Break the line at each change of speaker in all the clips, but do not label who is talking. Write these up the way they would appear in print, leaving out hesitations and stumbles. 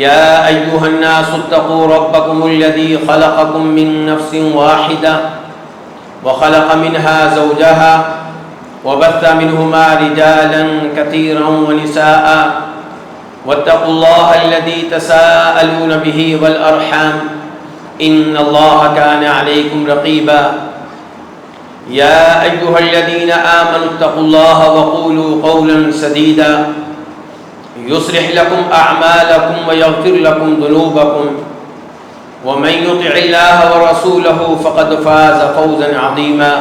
يا أيها الناس اتقوا ربكم الذي خلقكم من نفس واحدة وخلق منها زوجها وبث منهما رجالا كثيرا ونساء واتقوا الله الذي تساءلون به والأرحام إن الله كان عليكم رقيبا يا أيها الذين آمنوا اتقوا الله وقولوا قولا سديدا يصلح لكم أعمالكم ويغفر لكم ذنوبكم ومن يطع الله ورسوله فقد فاز فوزا عظيما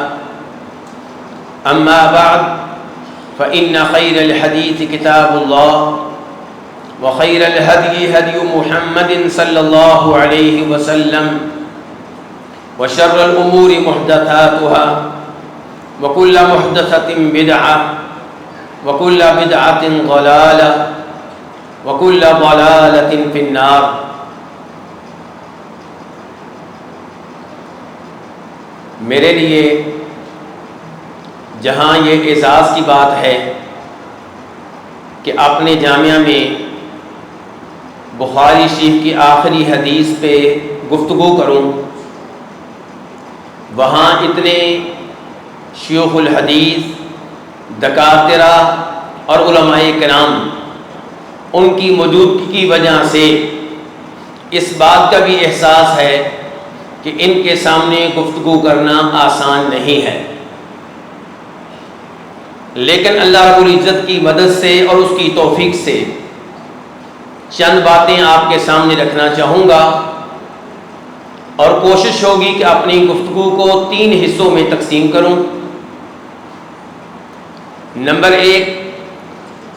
أما بعد فإن خير الحديث كتاب الله وخير الهدي هدي محمد صلى الله عليه وسلم وشر الأمور محدثاتها وكل محدثة بدعة وكل بدعة ضلالة وكل ضلالة في النار۔ میرے لیے جہاں یہ اعزاز کی بات ہے کہ اپنے جامعہ میں بخاری شریف کی آخری حدیث پہ گفتگو کروں، وہاں اتنے شیوخ الحدیث، دکاترہ اور علماء کرام ان کی موجودگی کی وجہ سے اس بات کا بھی احساس ہے کہ ان کے سامنے گفتگو کرنا آسان نہیں ہے، لیکن اللہ رب العزت کی مدد سے اور اس کی توفیق سے چند باتیں آپ کے سامنے رکھنا چاہوں گا، اور کوشش ہوگی کہ اپنی گفتگو کو 3 حصوں میں تقسیم کروں۔ نمبر 1،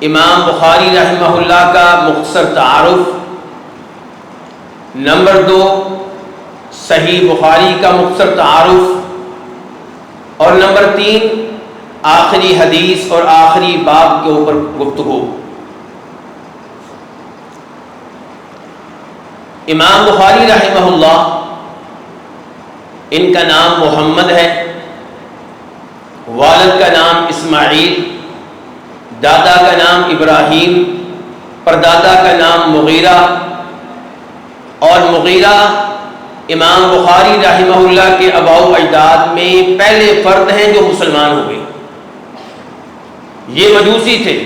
امام بخاری رحمہ اللہ کا مختصر تعارف۔ نمبر 2، صحیح بخاری کا مختصر تعارف۔ اور نمبر 3، آخری حدیث اور آخری باب کے اوپر گفتگو۔ امام بخاری رحمہ اللہ، ان کا نام محمد ہے، والد کا نام اسماعیل، دادا کا نام ابراہیم، پردادا کا نام مغیرہ، اور مغیرہ امام بخاری رحمہ اللہ کے آباء و اجداد میں پہلے فرد ہیں جو مسلمان ہوئے۔ یہ مجوسی تھے،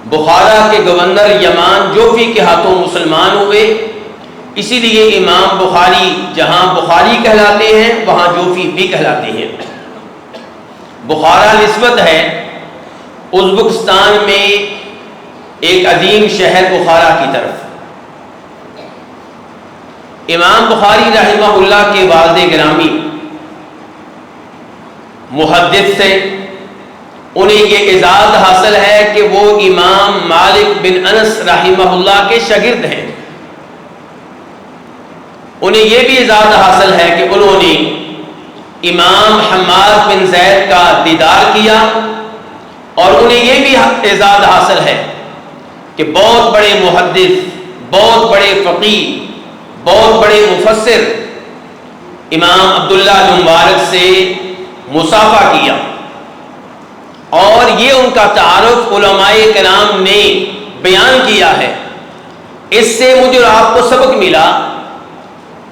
بخارا کے گورنر یمان جوفی کے ہاتھوں مسلمان ہوئے، اسی لیے امام بخاری جہاں بخاری کہلاتے ہیں وہاں جوفی بھی کہلاتے ہیں۔ بخارا نسبت ہے ازبکستان میں ایک عظیم شہر بخارا کی طرف۔ امام بخاری رحمہ اللہ کے والد گرامی محدث سے انہیں یہ اعزاز حاصل ہے کہ وہ امام مالک بن انس رحمہ اللہ کے شاگرد ہیں۔ انہیں یہ بھی اعزاز حاصل ہے کہ انہوں نے امام حماد بن زید کا دیدار کیا، اور انہیں یہ بھی اعزاز حاصل ہے کہ بہت بڑے محدث، بہت بڑے فقیہ، بہت بڑے مفسر امام عبداللہ بن مبارک سے مصافحہ کیا، اور یہ ان کا تعارف علماء کرام نے بیان کیا ہے۔ اس سے مجھے اور آپ کو سبق ملا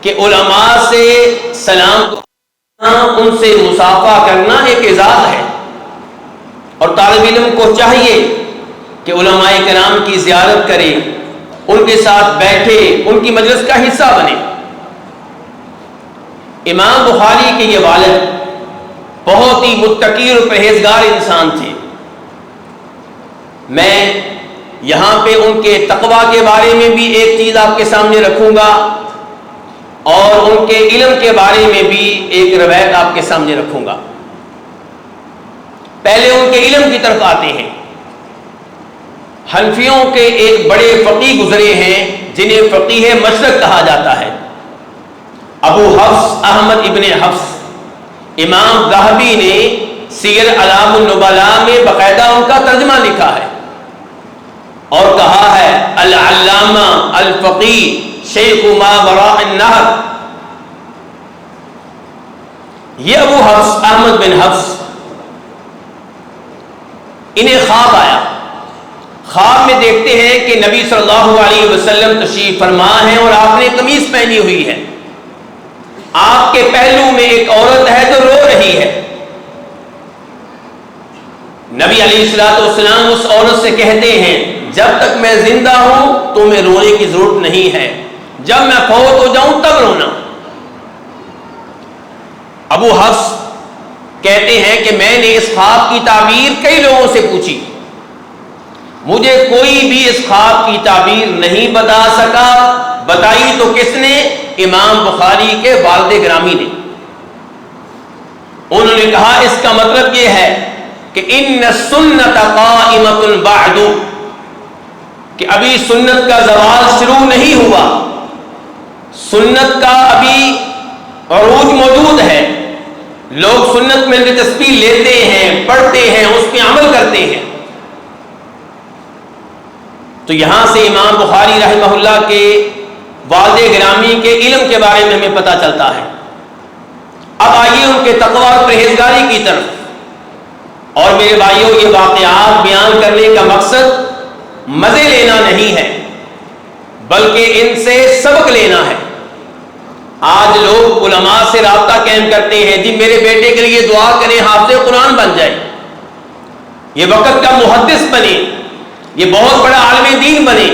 کہ علماء سے سلام کرنا، ان سے مصافحہ کرنا ایک اعزاز ہے، اور طالب علم کو چاہیے کہ علماء کرام کی زیارت کرے، ان کے ساتھ بیٹھے، ان کی مجلس کا حصہ بنے۔ امام بخاری کے یہ والد بہت ہی متقی اور پرہیزگار انسان تھے۔ میں یہاں پہ ان کے تقویٰ کے بارے میں بھی ایک چیز آپ کے سامنے رکھوں گا، اور ان کے علم کے بارے میں بھی ایک روایت آپ کے سامنے رکھوں گا۔ پہلے ان کے علم کی طرف آتے ہیں۔ حنفیوں کے ایک بڑے فقیہ گزرے ہیں جنہیں فقیہ مشرق کہا جاتا ہے، ابو حفص احمد ابن حفص۔ امام ذہبی نے سیر اعلام النبلاء میں باقاعدہ ان کا ترجمہ لکھا ہے اور کہا ہے العلامہ الفقیہ شیخ ما وراء النہر۔ یہ ابو حفص احمد بن حفص، انہیں خواب آیا۔ خواب میں دیکھتے ہیں کہ نبی صلی اللہ علیہ وسلم تشریف فرما ہے اور آپ نے قمیص پہنی ہوئی ہے، آپ کے پہلو میں ایک عورت ہے جو رو رہی ہے۔ نبی علیہ الصلوۃ والسلام اس عورت سے کہتے ہیں جب تک میں زندہ ہوں تمہیں رونے کی ضرورت نہیں ہے، جب میں فوت ہو جاؤں تب رونا۔ ابو حفص کہتے ہیں کہ میں نے اس خواب کی تعبیر کئی لوگوں سے پوچھی، مجھے کوئی بھی اس خواب کی تعبیر نہیں بتا سکا۔ بتائی تو کس نے؟ امام بخاری کے والد گرامی نے۔ انہوں نے کہا اس کا مطلب یہ ہے کہ ان السنت قائمۃ بعد، کہ ابھی سنت کا زوال شروع نہیں ہوا، سنت کا ابھی عروج موجود ہے، لوگ سنت میں دلچسپی لیتے ہیں، پڑھتے ہیں، اس پہ عمل کرتے ہیں۔ تو یہاں سے امام بخاری رحمہ اللہ کے والد گرامی کے علم کے بارے میں ہمیں پتہ چلتا ہے۔ اب آئیے ان کے تقوی اور پرہیزگاری کی طرف۔ اور میرے بھائیوں، یہ واقعات بیان کرنے کا مقصد مزے لینا نہیں ہے، بلکہ ان سے سبق لینا ہے۔ آج لوگ علماء سے رابطہ قائم کرتے ہیں، جی میرے بیٹے کے لیے دعا کریں حافظ قرآن بن جائے، یہ وقت کا محدث بنے، یہ بہت بڑا عالم دین بنے۔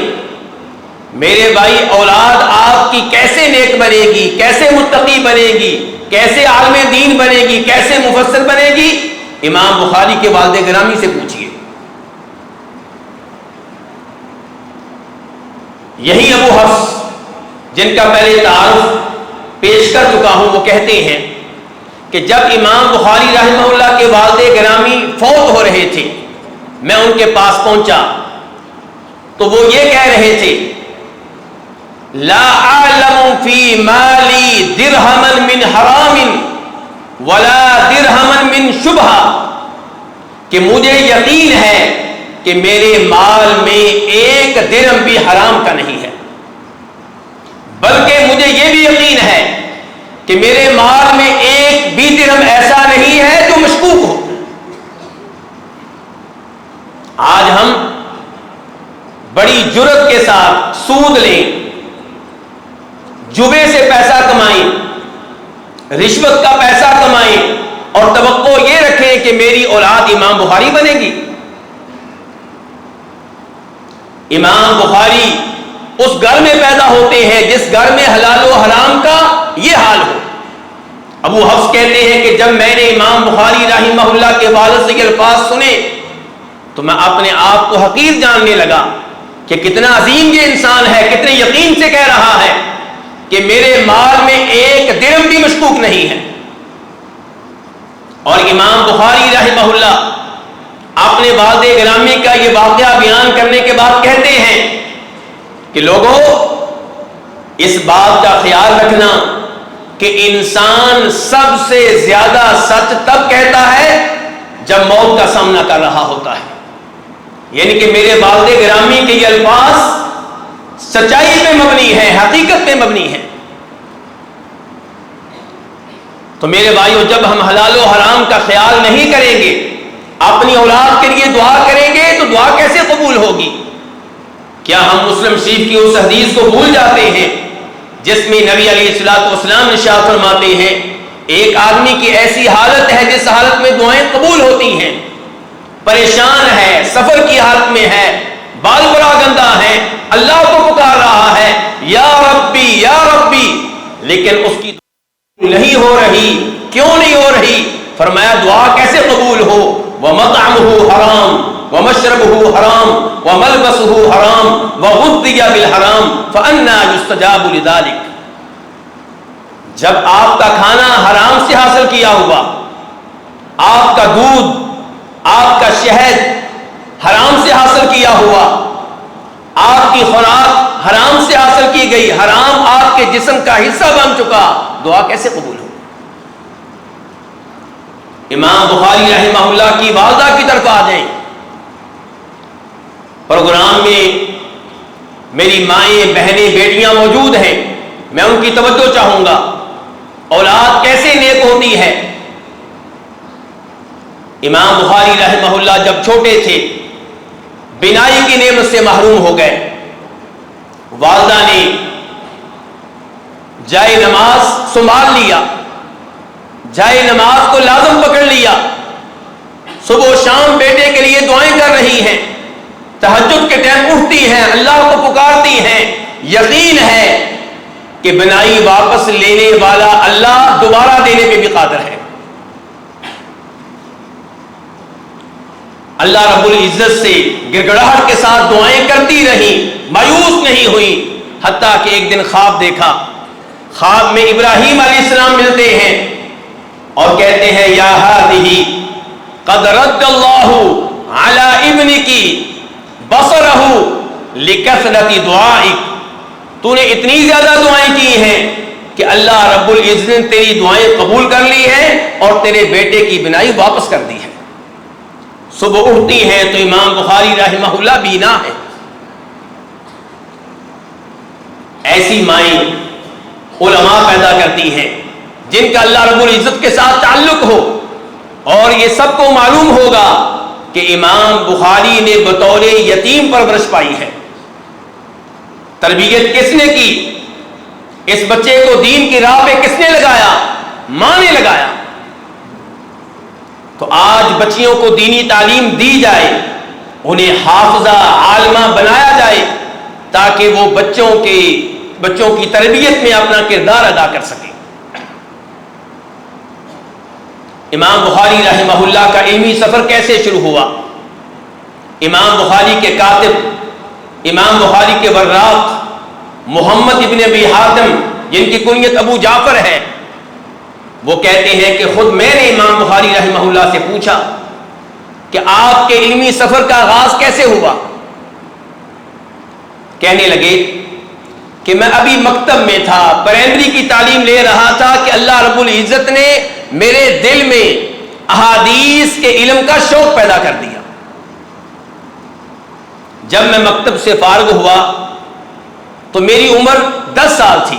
میرے بھائی، اولاد آپ کی کیسے نیک بنے گی، کیسے متقی بنے گی، کیسے عالم دین بنے گی، کیسے مفسر بنے گی؟ امام بخاری کے والد گرامی سے پوچھئے۔ یہی ابو حفص جن کا پہلے تعارف پیش کر چکا ہوں، وہ کہتے ہیں کہ جب امام بخاری رحمہ اللہ کے والد گرامی فوت ہو رہے تھے، میں ان کے پاس پہنچا تو وہ یہ کہہ رہے تھے لا اعلم فی مالی درہما من حرام ولا درہما من شبہ، کہ مجھے یقین ہے کہ میرے مال میں ایک درہم بھی حرام کا نہیں ہے، بلکہ مجھے یہ بھی یقین ہے کہ میرے مال میں ایک بھی درہم ایسا نہیں ہے جو مشکوک ہو۔ آج ہم بڑی جرت کے ساتھ سود لیں، جبے سے پیسہ کمائیں، رشوت کا پیسہ کمائیں اور توقع یہ رکھیں کہ میری اولاد امام بخاری بنے گی۔ امام بخاری اس گھر میں پیدا ہوتے ہیں جس گھر میں حلال و حرام کا یہ حال ہو۔ ابو حفص کہتے ہیں کہ جب میں نے امام بخاری رحمہ اللہ کے والد سے یہ الفاظ سنے تو میں اپنے آپ کو حقیر جاننے لگا کہ کتنا عظیم یہ انسان ہے، کتنے یقین سے کہہ رہا ہے کہ میرے مال میں ایک درہم بھی مشکوک نہیں ہے۔ اور امام بخاری رحمہ اللہ اپنے والد گرامی کا یہ واقعہ بیان کرنے کے بعد کہتے ہیں کہ لوگوں، اس بات کا خیال رکھنا کہ انسان سب سے زیادہ سچ تب کہتا ہے جب موت کا سامنا کر رہا ہوتا ہے۔ یعنی کہ میرے والد گرامی کے یہ الفاظ سچائی پہ مبنی ہے، حقیقت پہ مبنی ہے۔ تو میرے بھائیو، جب ہم حلال و حرام کا خیال نہیں کریں گے، اپنی اولاد کے لیے دعا کریں گے تو دعا کیسے قبول ہوگی؟ کیا ہم مسلم شریف کی اس حدیث کو بھول جاتے ہیں جس میں نبی علیہ الصلوۃ والسلام ارشاد فرماتے ہیں ایک آدمی کی ایسی حالت ہے جس حالت میں دعائیں قبول ہوتی ہیں، پریشان ہے، سفر کی حالت میں ہے، بال پراگندہ ہے، اللہ کو پکار رہا ہے یا ربی یا ربی، لیکن اس کی نہیں ہو رہی۔ کیوں نہیں ہو رہی؟ فرمایا دعا کیسے قبول ہو؟ وَمَطْعَمُهُ حَرَامٌ وَمَشْرَبُهُ حَرَامٌ وَمَلْبَسُهُ حَرَامٌ وَغُذِّيَ بِالْحَرَامِ فَأَنَّىٰ يُسْتَجَابُ لِذَٰلِكَ۔ جب آپ کا کھانا حرام سے حاصل کیا ہوا، آپ کا دودھ، آپ کا شہد حرام سے حاصل کیا ہوا، آپ کی خوراک حرام سے حاصل کی گئی، حرام آپ کے جسم کا حصہ بن چکا، دعا کیسے قبول ہو؟ امام بخاری رحمہ اللہ کی والدہ کی طرف آ جائیں۔ پروگرام میں میری مائیں، بہنیں، بیٹیاں موجود ہیں، میں ان کی توجہ چاہوں گا۔ اولاد کیسے نیک ہوتی ہے؟ امام بخاری رحمہ اللہ جب چھوٹے تھے، بینائی کی نعمت سے محروم ہو گئے. والدہ نے جائے نماز سنبھال لیا, جائے نماز کو لازم پکڑ لیا, صبح و شام بیٹے کے لیے دعائیں کر رہی ہیں, تہجد کے ٹائم اٹھتی ہیں, اللہ کو پکارتی ہیں. یقین ہے کہ بنائی واپس لینے والا اللہ دوبارہ دینے پہ بھی قادر ہے. اللہ رب العزت سے گڑگڑاہٹ کے ساتھ دعائیں کرتی رہی, مایوس نہیں ہوئی, حتیٰ کہ ایک دن خواب دیکھا. خواب میں ابراہیم علیہ السلام ملتے ہیں اور کہتے ہیں یا ہذہ قد رد اللہ علی ابنک بصرہ لکثرت دعائک, تو نے اتنی زیادہ دعائیں کی ہیں کہ اللہ رب العزت نے تیری دعائیں قبول کر لی ہیں اور تیرے بیٹے کی بینائی واپس کر دی ہے. صبح اٹھتی ہیں تو امام بخاری رحمہ اللہ بینا ہے. ایسی مائیں علماء پیدا کرتی ہیں جن کا اللہ رب العزت کے ساتھ تعلق ہو, اور یہ سب کو معلوم ہوگا کہ امام بخاری نے بطور یتیم پرورش پائی ہے. تربیت کس نے کی؟ اس بچے کو دین کی راہ پہ کس نے لگایا؟ ماں نے لگایا. تو آج بچیوں کو دینی تعلیم دی جائے, انہیں حافظہ عالمہ بنایا جائے تاکہ وہ بچوں کی تربیت میں اپنا کردار ادا کر سکیں. امام بخاری رحمہ اللہ کا علمی سفر کیسے شروع ہوا؟ امام بخاری کے کاتب, امام بخاری کے وراق محمد ابن ابی حاتم, جن کی کنیت ابو جعفر ہے, وہ کہتے ہیں کہ خود میں نے امام بخاری رحمہ اللہ سے پوچھا کہ آپ کے علمی سفر کا آغاز کیسے ہوا؟ کہنے لگے کہ میں ابھی مکتب میں تھا, پرائمری کی تعلیم لے رہا تھا کہ اللہ رب العزت نے میرے دل میں احادیث کے علم کا شوق پیدا کر دیا. جب میں مکتب سے فارغ ہوا تو میری عمر 10 سال تھی.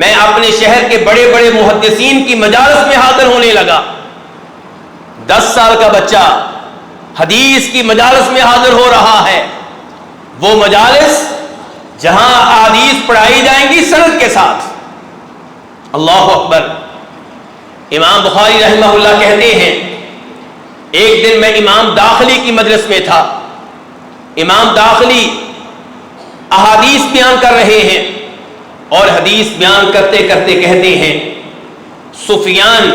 میں اپنے شہر کے بڑے بڑے محدثین کی مجالس میں حاضر ہونے لگا. 10 سال کا بچہ حدیث کی مجالس میں حاضر ہو رہا ہے, وہ مجالس جہاں احادیث پڑھائی جائیں گی سند کے ساتھ. اللہ اکبر. امام بخاری رحمہ اللہ کہتے ہیں ایک دن میں امام داخلی کی مجلس میں تھا. امام داخلی احادیث بیان کر رہے ہیں اور حدیث بیان کرتے کرتے کہتے ہیں سفیان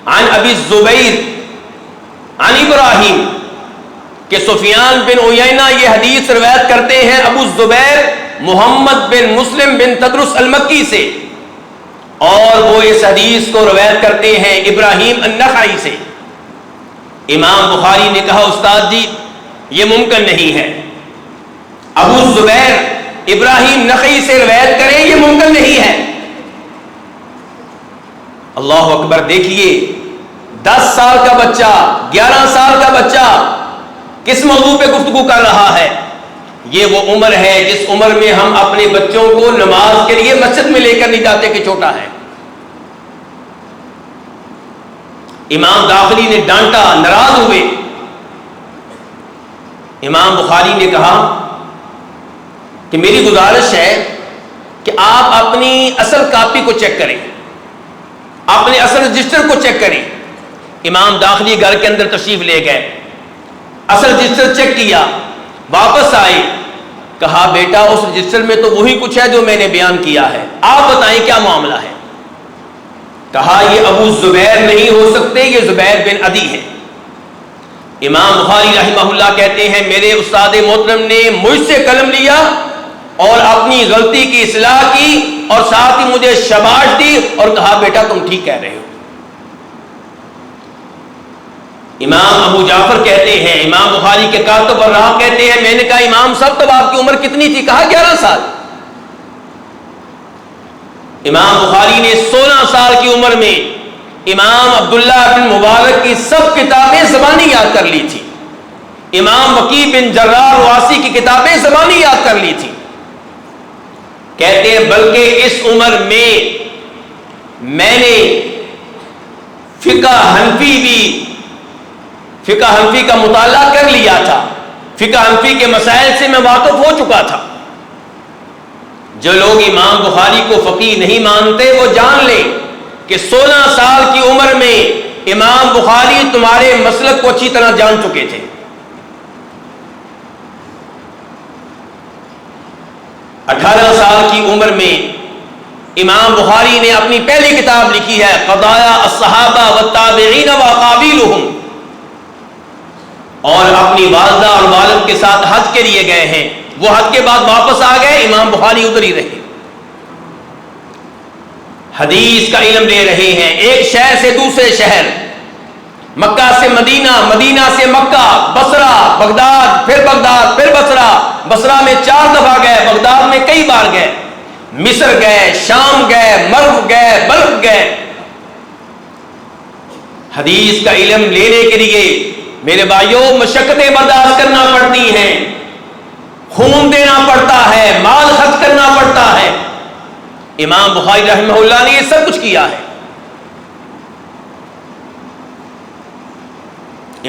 عن ابی الزبیر عن ابراہیم, کہ سفیان بن عیینہ یہ حدیث روایت کرتے ہیں ابو الزبیر محمد بن مسلم بن تدرس المکی سے, اور وہ اس حدیث کو روایت کرتے ہیں ابراہیم النخعی سے. امام بخاری نے کہا استاد جی یہ ممکن نہیں ہے, ابو الزبیر ابراہیم نخعی سے روایت کریں یہ ممکن نہیں ہے. اللہ اکبر. دیکھیے 10 سال کا بچہ, 11 سال کا بچہ کس موضوع پہ گفتگو کر رہا ہے؟ یہ وہ عمر ہے جس عمر میں ہم اپنے بچوں کو نماز کے لیے مسجد میں لے کر نہیں جاتے کہ چھوٹا ہے. امام داخلی نے ڈانٹا, ناراض ہوئے. امام بخاری نے کہا کہ میری گزارش ہے کہ آپ اپنی اصل کاپی کو چیک کریں, اپنے اصل رجسٹر کو چیک کریں. امام داخلی گھر کے اندر تشریف لے گئے, اصل رجسٹر چیک کیا, واپس آئے, کہا بیٹا اس رجسٹر میں تو وہی کچھ ہے جو میں نے بیان کیا ہے, آپ بتائیں کیا معاملہ ہے؟ کہا یہ ابو زبیر نہیں ہو سکتے, یہ زبیر بن عدی ہے. امام بخاری رحمہ اللہ کہتے ہیں میرے استاد محترم نے مجھ سے قلم لیا اور اپنی غلطی کی اصلاح کی اور ساتھ ہی مجھے شاباش دی اور کہا بیٹا تم ٹھیک کہہ رہے ہو. امام ابو جعفر کہتے ہیں, امام بخاری کے کاتب اور راہ کہتے ہیں میں نے کہا امام صاحب تب آپ کی عمر کتنی تھی؟ کہا 11 سال. امام بخاری نے 16 سال کی عمر میں امام عبداللہ بن مبارک کی سب کتابیں زبانی یاد کر لی تھی. امام وکیع بن جراح رواسی کی کتابیں زبانی یاد کر لی تھی. کہتے ہیں بلکہ اس عمر میں نے فقہ حنفی کا مطالعہ کر لیا تھا. فقہ حنفی کے مسائل سے میں واقف ہو چکا تھا. جو لوگ امام بخاری کو فقیہ نہیں مانتے وہ جان لیں کہ 16 سال کی عمر میں امام بخاری تمہارے مسلک کو اچھی طرح جان چکے تھے. اٹھارہ سال کی عمر میں امام بخاری نے اپنی پہلی کتاب لکھی ہے قضایا الصحابہ والتابعین واقابلہم، اور اپنی والدہ اور والد کے ساتھ حج کے لیے گئے ہیں. وہ حج کے بعد واپس آ گئے، امام بخاری ادھر ہی رہے، حدیث کا علم لے رہے ہیں. ایک شہر سے دوسرے شہر، مکہ سے مدینہ، مدینہ سے مکہ، بصرہ، بغداد، پھر بصرہ. بصرہ میں 4 دفعہ گئے، بغداد میں کئی بار گئے، مصر گئے، شام گئے، مرو گئے، بلخ گئے. حدیث کا علم لینے کے لیے میرے بھائیوں مشقتیں برداشت کرنا پڑتی ہیں، خون دینا پڑتا ہے، مال خرچ کرنا پڑتا ہے. امام بخاری رحمہ اللہ نے یہ سب کچھ کیا ہے.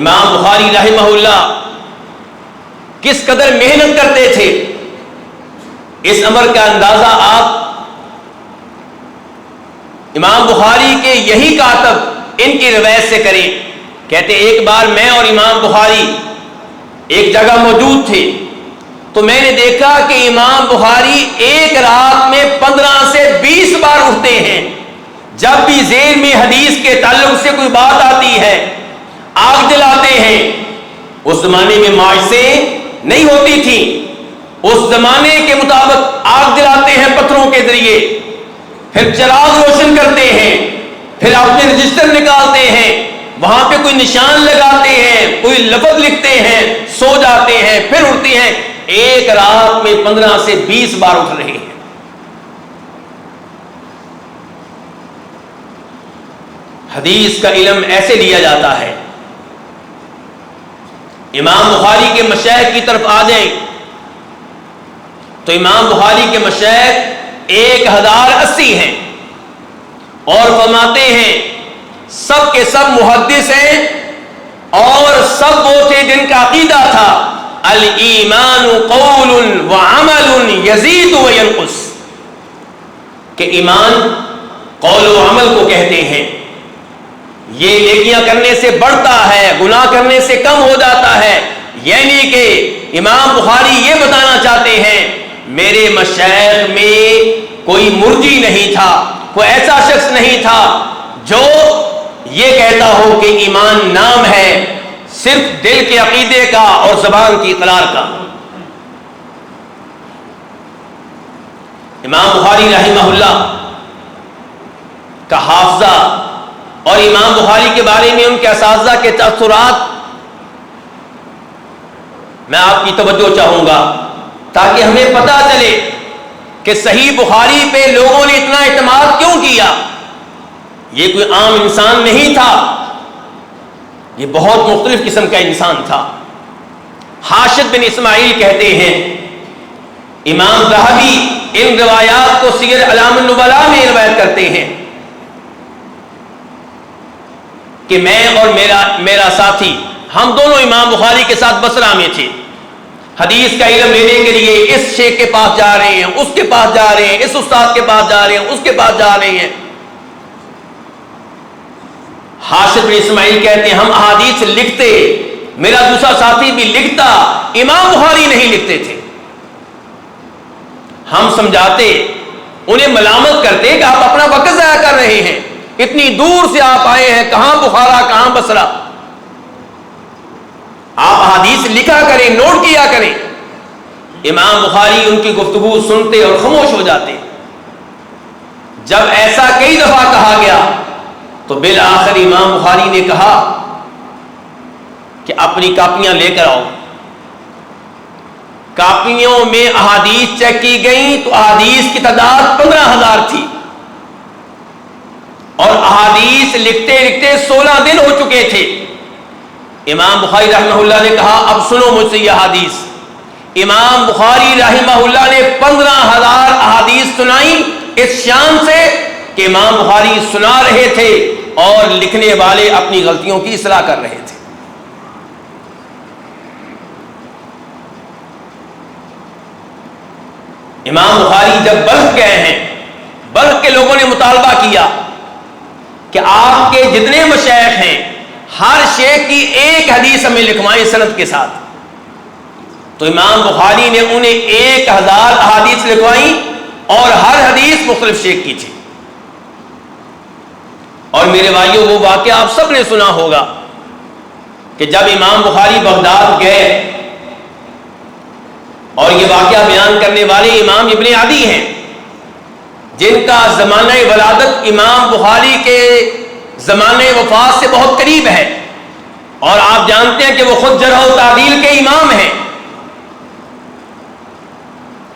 امام بخاری رحمہ اللہ کس قدر محنت کرتے تھے، اس امر کا اندازہ آپ امام بخاری کے یہی کاتب ان کی روایت سے کریں. کہتے ایک بار میں اور امام بخاری ایک جگہ موجود تھے تو میں نے دیکھا کہ امام بخاری ایک رات میں 15 سے 20 بار اٹھتے ہیں. جب بھی ذہن میں حدیث کے تعلق سے کوئی بات آتی ہے آگ جلاتے ہیں. اس زمانے میں ماچسیں نہیں ہوتی تھی، اس زمانے کے مطابق آگ جلاتے ہیں پتھروں کے ذریعے، پھر چراغ روشن کرتے ہیں، پھر اپنے رجسٹر نکالتے ہیں، وہاں پہ کوئی نشان لگاتے ہیں، کوئی لفظ لکھتے ہیں، سو جاتے ہیں، پھر اٹھتے ہیں. ایک رات میں 15 سے 20 بار اٹھ رہے ہیں. حدیث کا علم ایسے لیا جاتا ہے. امام بخاری کے مشائخ کی طرف آ جائیں تو امام بخاری کے مشائخ 1080 ہیں، اور فرماتے ہیں سب کے سب محدث ہیں، اور سب وہ تھے جن کا عقیدہ تھا الایمان قول وعمل یزید وینقص، کہ ایمان قول و عمل کو کہتے ہیں، یہ نیکیاں کرنے سے بڑھتا ہے، گناہ کرنے سے کم ہو جاتا ہے. یعنی کہ امام بخاری یہ بتانا چاہتے ہیں میرے مشائخ میں کوئی مرجی نہیں تھا، کوئی ایسا شخص نہیں تھا جو یہ کہتا ہو کہ ایمان نام ہے، صرف دل کے عقیدے کا اور زبان کی اقرار کا. امام بخاری رحمہ اللہ کا حافظہ اور امام بخاری کے بارے میں ان کے اساتذہ کے تاثرات میں آپ کی توجہ چاہوں گا تاکہ ہمیں پتہ چلے کہ صحیح بخاری پہ لوگوں نے اتنا اعتماد کیوں کیا. یہ کوئی عام انسان نہیں تھا، یہ بہت مختلف قسم کا انسان تھا. حاشد بن اسماعیل کہتے ہیں، امام ذہبی ان روایات کو سیر اعلام النبلاء میں روایت کرتے ہیں کہ میں اور میرا ساتھی ہم دونوں امام بخاری کے ساتھ بصرہ میں تھے. حدیث کا علم لینے کے لیے اس شیخ کے پاس جا رہے ہیں، اس کے پاس جا رہے ہیں، اس استاد کے پاس جا رہے ہیں، اس کے پاس جا رہے ہیں. حاشد بن اسماعیل کہتے ہیں ہم احادیث لکھتے، میرا دوسرا ساتھی بھی لکھتا، امام بخاری نہیں لکھتے تھے. ہم سمجھاتے، انہیں ملامت کرتے کہ آپ اپنا وقت ضائع کر رہے ہیں، اتنی دور سے آپ آئے ہیں، کہاں بخارا کہاں بصرہ، آپ حدیث لکھا کریں، نوٹ کیا کریں. امام بخاری ان کی گفتگو سنتے اور خاموش ہو جاتے. جب ایسا کئی دفعہ کہا گیا تو بالآخر امام بخاری نے کہا کہ اپنی کاپیاں لے کر آؤ. کاپیوں میں احادیث چیک کی گئیں تو احادیث کی تعداد 15,000 تھی، اور احادیث لکھتے لکھتے 16 دن ہو چکے تھے. امام بخاری رحمہ اللہ نے کہا اب سنو مجھ سے یہ احادیث. امام بخاری رحمہ اللہ نے 15,000 احادیث سنائی اس شان سے کہ امام بخاری سنا رہے تھے اور لکھنے والے اپنی غلطیوں کی اصلاح کر رہے تھے. امام بخاری جب بلخ گئے ہیں، بلخ کے لوگوں نے مطالبہ کیا کہ آپ کے جتنے مشائخ ہیں ہر شیخ کی ایک حدیث ہمیں لکھوائیں سند کے ساتھ. تو امام بخاری نے انہیں 1000 احادیث لکھوائیں اور ہر حدیث مختلف شیخ کی تھی. اور میرے بھائیوں وہ واقعہ آپ سب نے سنا ہوگا کہ جب امام بخاری بغداد گئے، اور یہ واقعہ بیان کرنے والے امام ابن عدی ہیں جن کا زمانہ ولادت امام بخاری کے زمانہ وفات سے بہت قریب ہے، اور آپ جانتے ہیں کہ وہ خود جرح و تعدیل کے امام ہیں،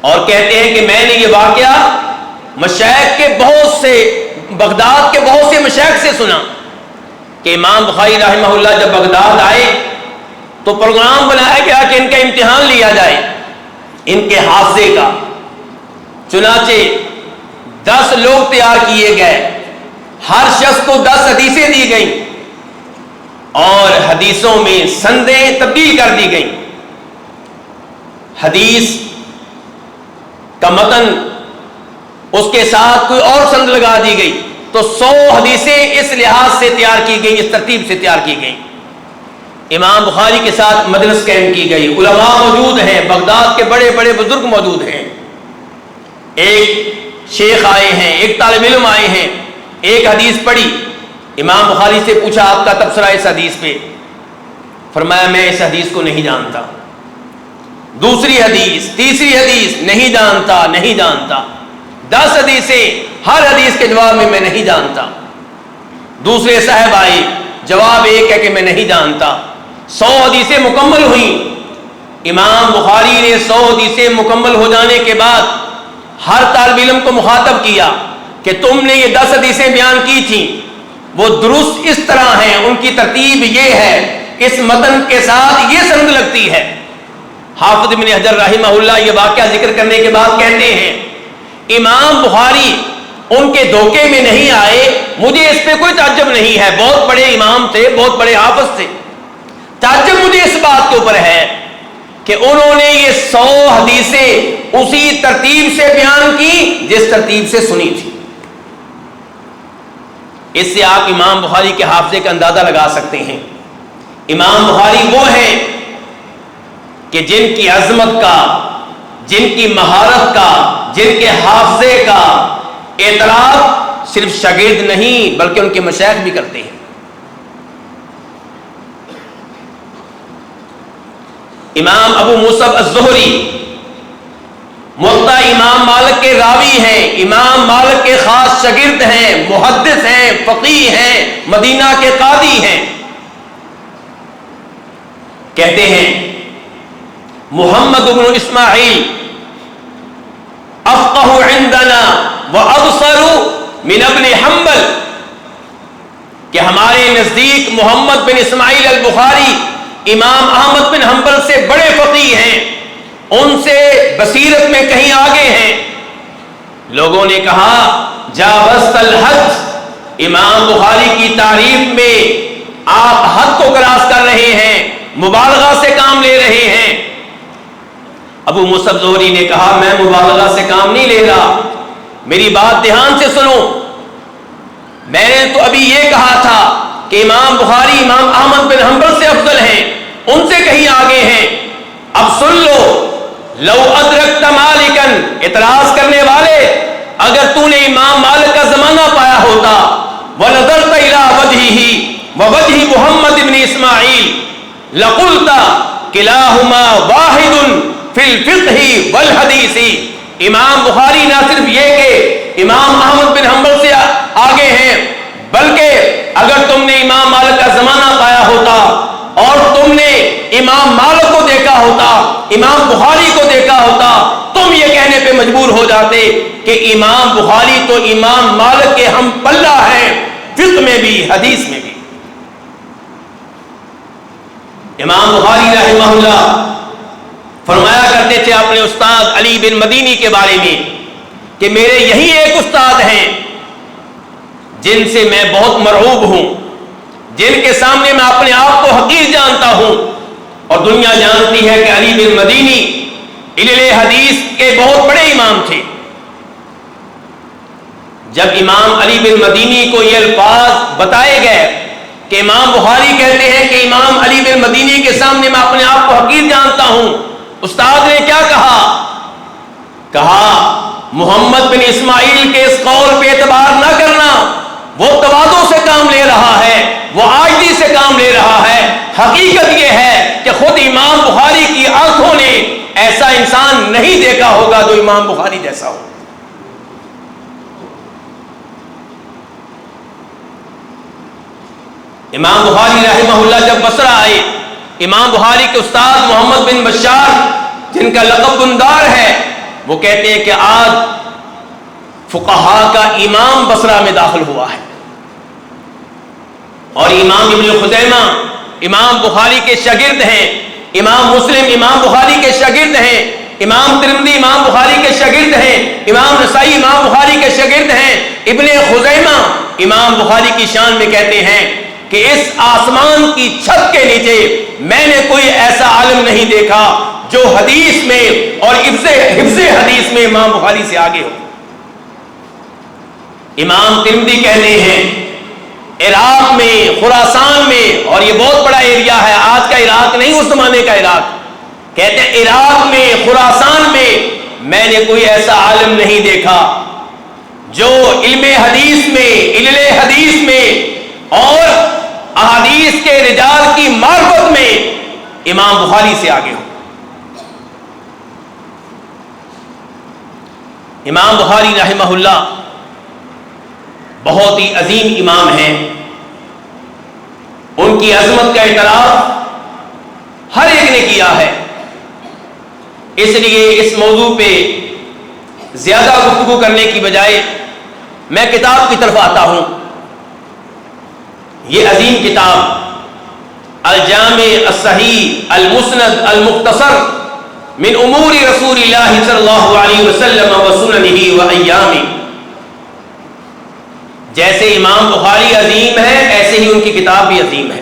اور کہتے ہیں کہ میں نے یہ واقعہ مشائخ کے بہت سے، بغداد کے بہت سے مشائخ سے سنا کہ امام بخاری رحمہ اللہ جب بغداد آئے تو پروگرام بنایا گیا کہ ان کا امتحان لیا جائے ان کے حافظے کا. چنانچہ 10 لوگ تیار کیے گئے، ہر شخص کو 10 حدیثیں دی گئیں اور حدیثوں میں سندیں تبدیل کر دی گئیں. حدیث کا متن اس کے ساتھ کوئی اور سند لگا دی گئی، تو 100 حدیثیں اس لحاظ سے تیار کی گئیں، اس ترتیب سے تیار کی گئیں. امام بخاری کے ساتھ مجلس قائم کی گئی، علماء موجود ہیں، بغداد کے بڑے بڑے بزرگ موجود ہیں. ایک شیخ آئے ہیں، ایک طالب علم آئے ہیں، ایک حدیث پڑھی، امام بخاری سے پوچھا آپ کا تبصرہ اس حدیث پہ؟ فرمایا میں اس حدیث کو نہیں جانتا. دوسری حدیث، تیسری حدیث، نہیں جانتا. 10 حدیثیں، ہر حدیث کے جواب میں نہیں جانتا. دوسرے صاحب آئے، جواب ایک ہے کہ میں نہیں جانتا. 100 حدیثیں مکمل ہوئیں. امام بخاری نے 100 حدیثیں مکمل ہو جانے کے بعد ہر طالب علم کو مخاطب کیا کہ تم نے یہ 10 حدیثیں بیان کی تھیں، وہ درست اس طرح ہیں، ان کی ترتیب یہ ہے، اس متن کے ساتھ یہ سند لگتی ہے. حافظ ابن حجر رحمہ اللہ یہ واقعہ ذکر کرنے کے بعد کہتے ہیں امام بخاری ان کے دھوکے میں نہیں آئے. مجھے اس پہ کوئی تعجب نہیں ہے، بہت بڑے امام تھے، بہت بڑے حافظ تھے. تعجب مجھے اس بات کے اوپر ہے کہ انہوں نے یہ 100 حدیثیں اسی ترتیب سے بیان کی جس ترتیب سے سنی تھی. اس سے آپ امام بخاری کے حافظے کا اندازہ لگا سکتے ہیں. امام بخاری وہ ہیں کہ جن کی عظمت کا، جن کی مہارت کا، جن کے حافظے کا اعتراف صرف شاگرد نہیں بلکہ ان کے مشائخ بھی کرتے ہیں. امام ابو مصعب الزہری موطا امام مالک کے راوی ہیں، امام مالک کے خاص شاگرد ہیں، محدث ہیں، فقیہ ہیں، مدینہ کے قاضی ہیں. کہتے ہیں محمد بن اسماعیل افقہ عندنا وابصر من ابن حنبل، کہ ہمارے نزدیک محمد بن اسماعیل البخاری امام احمد بن حنبل سے بڑے فقیہ ہیں، ان سے بصیرت میں کہیں آگے ہیں. لوگوں نے کہا جاوزت الحد، امام بخاری کی تعریف میں آپ حد کو کراس کر رہے ہیں، مبالغہ سے کام لے رہے ہیں. ابو مصعب زہری نے کہا میں مبالغہ سے کام نہیں لے رہا، میری بات دھیان سے سنو. میں نے تو ابھی یہ کہا تھا کہ امام بخاری امام احمد بن حنبل سے افضل ہیں، ان سے کہیں آگے ہیں. اب سن لو، لو ادرکت مالکا، اعتراض کرنے والے، اگر تو نے امام مالک کا زمانہ پایا ہوتا، ونظرت الى وجهه ووجه محمد بن اسماعیل لقلت کلاہما واحد فی الفقہ والحدیث. امام بخاری نہ صرف یہ کہ امام احمد بن حنبل سے آگے ہیں، بلکہ اگر تم نے امام مالک کا زمانہ پایا ہوتا اور تم نے امام مالک کو دیکھا ہوتا، امام بخاری کو دیکھا ہوتا، تم یہ کہنے پہ مجبور ہو جاتے کہ امام بخاری تو امام مالک کے ہم پلہ ہیں، فقہ میں بھی حدیث میں بھی. امام بخاری رحمہ اللہ فرمایا کرتے تھے اپنے استاد علی بن مدینی کے بارے میں کہ میرے یہی ایک استاد ہیں جن سے میں بہت مرعوب ہوں، جن کے سامنے میں اپنے آپ کو حقیر جانتا ہوں، اور دنیا جانتی ہے کہ علی بن مدینی علل حدیث کے بہت بڑے امام تھے. جب امام علی بن مدینی کو یہ الفاظ بتائے گئے کہ امام بخاری کہتے ہیں کہ امام علی بن مدینی کے سامنے میں اپنے آپ کو حقیر جانتا ہوں، استاد نے کیا کہا محمد بن اسماعیل کے اس قول پہ اعتبار نہ کرنا، وہ تواضع سے کام لے رہا ہے، وہ عاجزی سے کام لے رہا ہے. حقیقت یہ ہے کہ خود امام بخاری کی آنکھوں نے ایسا انسان نہیں دیکھا ہوگا جو امام بخاری جیسا ہو. امام بخاری رحمہ اللہ جب بصرہ آئے، امام بخاری کے استاد محمد بن بشار جن کا لقب بندار ہے، وہ کہتے ہیں کہ آج فقہا کا امام بصرہ میں داخل ہوا ہے. اور امام ابن خزیمہ امام بخاری کے شاگرد ہیں، امام مسلم امام بخاری کے شاگرد ہیں، امام ترمذی امام بخاری کے شاگرد ہیں، امام نسائی امام بخاری کے شاگرد ہیں. ابن خزیمہ امام بخاری کی شان میں کہتے ہیں کہ اس آسمان کی چھت کے نیچے میں نے کوئی ایسا عالم نہیں دیکھا جو حدیث میں اور حفظ حدیث میں امام بخاری سے آگے ہو. امام ترمذی کہتے ہیں عراق میں، خراسان میں، اور یہ بہت بڑا ایریا ہے، آج کا عراق نہیں، اس زمانے کا عراق، کہتے ہیں عراق میں، خراسان میں نے کوئی ایسا عالم نہیں دیکھا جو علم حدیث میں، علل حدیث میں اور احادیث کے رجال کی معرفت میں امام بخاری سے آگے ہو. امام بخاری رحمہ اللہ بہت ہی عظیم امام ہیں. ان کی عظمت کا اعتراف ہر ایک نے کیا ہے. اس لیے اس موضوع پہ زیادہ گفتگو کرنے کی بجائے میں کتاب کی طرف آتا ہوں. یہ عظیم کتاب الجامع الصحیح المسند المختصر من امور رسول اللہ صلی اللہ علیہ وسلم وسننہ وایامہ. جیسے امام بخاری عظیم ہے ایسے ہی ان کی کتاب بھی عظیم ہے.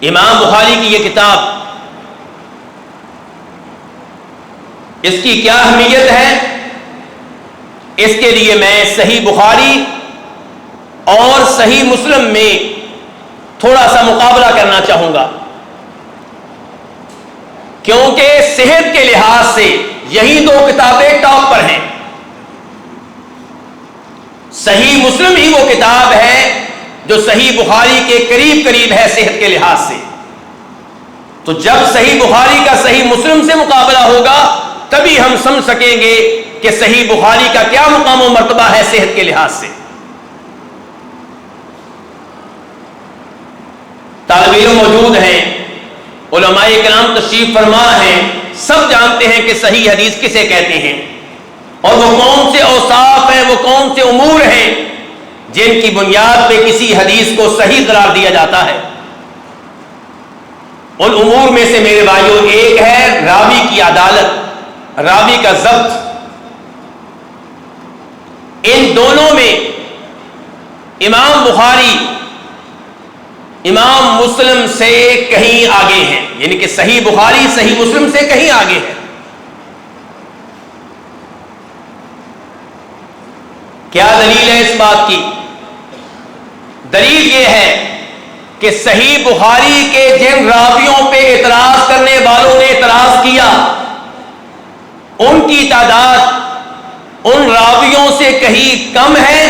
امام بخاری کی یہ کتاب، اس کی کیا اہمیت ہے، اس کے لیے میں صحیح بخاری اور صحیح مسلم میں تھوڑا سا مقابلہ کرنا چاہوں گا، کیونکہ صحت کے لحاظ سے یہی دو کتابیں ٹاپ پر ہیں. صحیح مسلم ہی وہ کتاب ہے جو صحیح بخاری کے قریب ہے صحت کے لحاظ سے. تو جب صحیح بخاری کا صحیح مسلم سے مقابلہ ہوگا تبھی ہم سمجھ سکیں گے کہ صحیح بخاری کا کیا مقام و مرتبہ ہے صحت کے لحاظ سے. طالب علم موجود ہیں، علماء کرام تشریف فرما ہیں، سب جانتے ہیں کہ صحیح حدیث کسے کہتے ہیں اور وہ کون سے اوصاف ہیں، وہ کون سے امور ہیں جن کی بنیاد پہ کسی حدیث کو صحیح قرار دیا جاتا ہے. ان امور میں سے میرے بھائیوں ایک ہے راوی کی عدالت، راوی کا ضبط. ان دونوں میں امام بخاری امام مسلم سے کہیں آگے ہیں، یعنی کہ صحیح بخاری صحیح مسلم سے کہیں آگے ہے. کیا دلیل ہے اس بات کی؟ دلیل یہ ہے کہ صحیح بخاری کے جن راویوں پہ اعتراض کرنے والوں نے اعتراض کیا ان کی تعداد ان راویوں سے کہیں کم ہے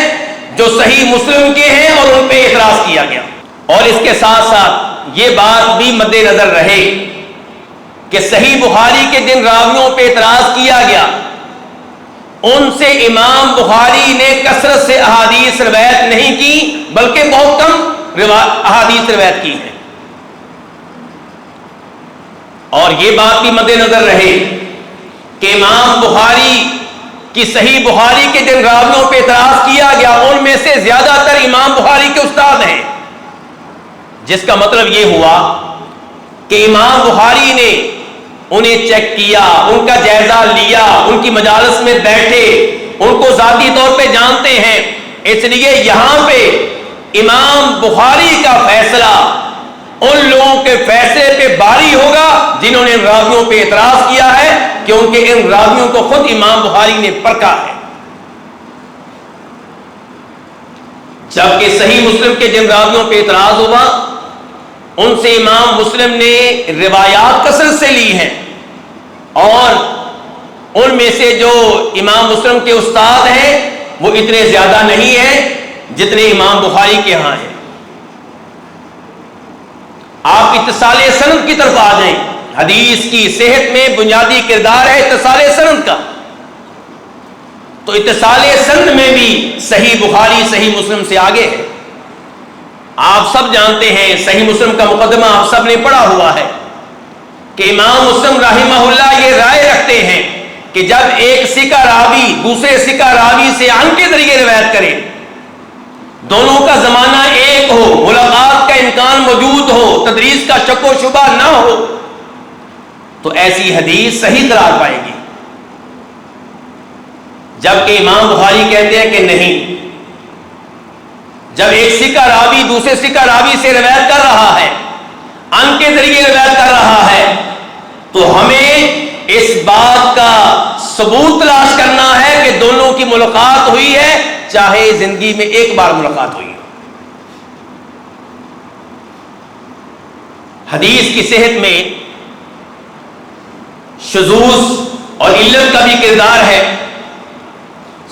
جو صحیح مسلم کے ہیں اور ان پہ اعتراض کیا گیا. اور اس کے ساتھ ساتھ یہ بات بھی مد نظر رہے کہ صحیح بخاری کے جن راویوں پہ اعتراض کیا گیا ان سے امام بخاری نے کثرت سے احادیث روایت نہیں کی بلکہ بہت کم احادیث روایت کی ہیں. اور یہ بات بھی مد نظر رہے کہ امام بخاری کی صحیح بخاری کے جن راویوں پہ اعتراض کیا گیا ان میں سے زیادہ تر امام بخاری کے استاد ہیں، جس کا مطلب یہ ہوا کہ امام بخاری نے انہیں چیک کیا، ان کا جائزہ لیا، ان کی مجالس میں بیٹھے، ان کو ذاتی طور پہ جانتے ہیں. اس لیے یہاں پہ امام بخاری کا فیصلہ ان لوگوں کے فیصلے پہ باری ہوگا جنہوں نے ان راویوں پہ اعتراض کیا ہے، کیونکہ ان راویوں کو خود امام بخاری نے پرکھا ہے۔ جبکہ صحیح مسلم کے جن راویوں پہ اعتراض ہوا ان سے امام مسلم نے روایات کثرت سے لی ہیں، اور ان میں سے جو امام مسلم کے استاد ہیں وہ اتنے زیادہ نہیں ہیں جتنے امام بخاری کے ہاں ہیں۔ آپ اتصال سند کی طرف آ جائیں۔ حدیث کی صحت میں بنیادی کردار ہے اتصال سند کا، تو اتصال سند میں بھی صحیح بخاری صحیح مسلم سے آگے ہے۔ آپ سب جانتے ہیں، صحیح مسلم کا مقدمہ آپ سب نے پڑھا ہوا ہے کہ امام مسلم رحمہ اللہ یہ رائے رکھتے ہیں کہ جب ایک ثقہ راوی دوسرے ثقہ راوی سے عن کے ذریعے روایت کرے، دونوں کا زمانہ ایک ہو، ملاقات کا امکان موجود ہو، تدریس کا شک و شبہ نہ ہو، تو ایسی حدیث صحیح قرار پائے گی۔ جبکہ امام بخاری کہتے ہیں کہ نہیں، جب ایک ثقہ راوی دوسرے ثقہ راوی سے روایت کر رہا ہے، عن کے ذریعے روایت کر رہا ہے، تو ہمیں اس بات کا ثبوت تلاش کرنا ہے کہ دونوں کی ملاقات ہوئی ہے، چاہے زندگی میں ایک بار ملاقات ہوئی ہے۔ حدیث کی صحت میں شذوذ اور علت کا بھی کردار ہے۔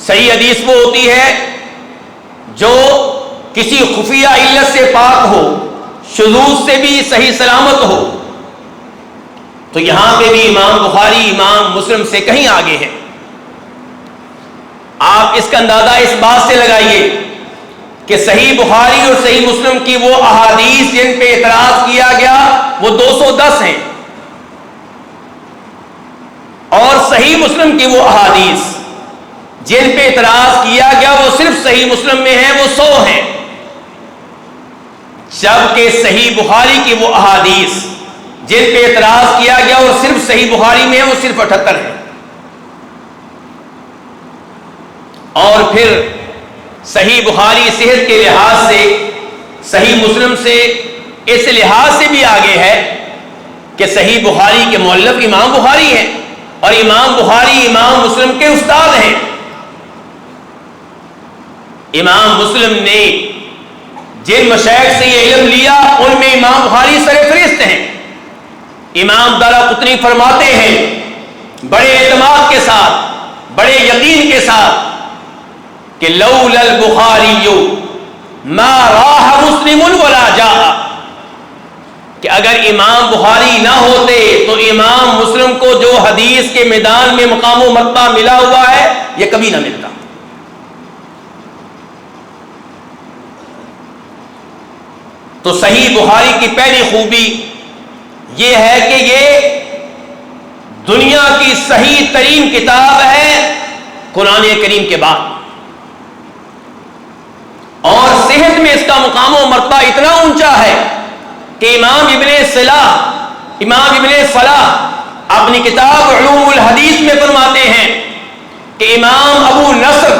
صحیح حدیث وہ ہوتی ہے جو کسی خفیہ علت سے پاک ہو، شذوذ سے بھی صحیح سلامت ہو، تو یہاں پہ بھی امام بخاری امام مسلم سے کہیں آگے ہے۔ آپ اس کا اندازہ اس بات سے لگائیے کہ صحیح بخاری اور صحیح مسلم کی وہ احادیث جن پہ اعتراض کیا گیا وہ 210 ہیں، اور صحیح مسلم کی وہ احادیث جن پہ اعتراض کیا گیا وہ صرف صحیح مسلم میں ہیں، وہ 100 ہیں، جبکہ صحیح بخاری کی وہ احادیث جن پہ اعتراض کیا گیا اور صرف صحیح بخاری میں ہیں وہ صرف 78 ہیں۔ اور پھر صحیح بخاری صحت کے لحاظ سے صحیح مسلم سے اس لحاظ سے بھی آگے ہے کہ صحیح بخاری کے مؤلف امام بخاری ہیں، اور امام بخاری امام مسلم کے استاد ہیں۔ امام مسلم نے جن مشائخ سے یہ علم لیا ان میں امام بخاری سرفہرست ہیں۔ امام دارقطنی فرماتے ہیں بڑے اعتماد کے ساتھ، بڑے یقین کے ساتھ کہ لولا البخاری ما راح مسلم ولا جاء، کہ اگر امام بخاری نہ ہوتے تو امام مسلم کو جو حدیث کے میدان میں مقام و مرتبہ ملا ہوا ہے یہ کبھی نہ ملتا۔ تو صحیح بخاری کی پہلی خوبی یہ ہے کہ یہ دنیا کی صحیح ترین کتاب ہے قرآن کریم کے بعد، اور صحت میں اس کا مقام و مرتبہ اتنا اونچا ہے کہ امام ابن صلاح اپنی کتاب علوم الحدیث میں فرماتے ہیں کہ امام ابو نصر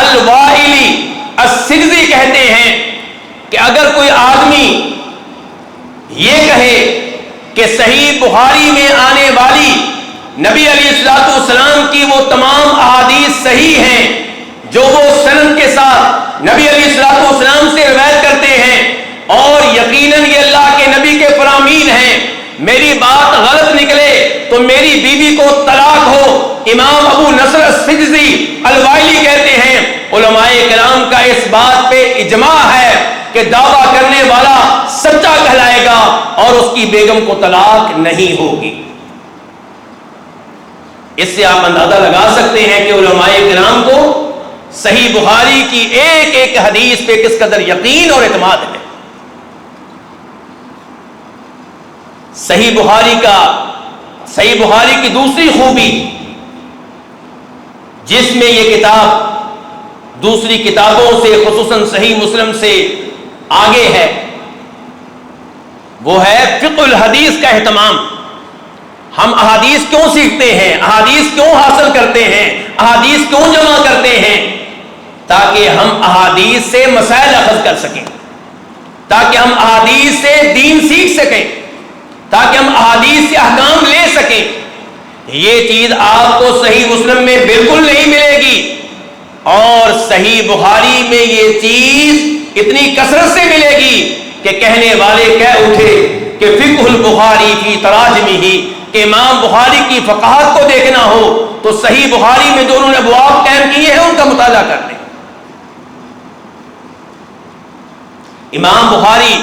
الوائلی السجزی کہتے ہیں کہ اگر کوئی آدمی یہ کہے کہ صحیح بخاری میں آنے والی نبی علیہ الصلوۃ والسلام کی وہ تمام احادیث صحیح ہیں جو وہ سند کے ساتھ نبی علیہ الصلوۃ والسلام سے روایت کرتے ہیں، اور یقیناً یہ اللہ کے نبی کے فرامین ہیں، میری بات غلط نکلے تو میری بیوی کو طلاق ہو۔ امام ابو نصر السجزی الوائلی کہتے ہیں علماء کرام کا اس بات پہ اجماع ہے کہ دعویٰ کرنے والا سچا کہلائے گا اور اس کی بیگم کو طلاق نہیں ہوگی۔ اس سے آپ اندازہ لگا سکتے ہیں کہ علماء کرام کو صحیح بخاری کی ایک ایک حدیث پہ کس قدر یقین اور اعتماد ہے۔ صحیح بخاری کی دوسری خوبی جس میں یہ کتاب دوسری کتابوں سے خصوصاً صحیح مسلم سے آگے ہے وہ ہے فقہ الحدیث کا اہتمام۔ ہم احادیث کیوں سیکھتے ہیں، احادیث کیوں حاصل کرتے ہیں، احادیث کیوں جمع کرتے ہیں؟ تاکہ ہم احادیث سے مسائل اخذ کر سکیں۔ تاکہ ہم احادیث سے دین سیکھ سکیں، تاکہ ہم احادیث سے احکام لے سکیں. یہ چیز آپ کو صحیح مسلم میں بالکل نہیں ملے گی، اور صحیح بخاری میں یہ چیز اتنی کثرت سے ملے گی کہ کہنے والے کہہ اٹھے کہ فقہ البخاری فی تراجمہ، کہ امام بخاری کی فقاہت کو دیکھنا ہو تو صحیح بخاری میں جو انہوں نے ابواب قائم کیے ہیں ان کا مطالعہ کر لیں. امام بخاری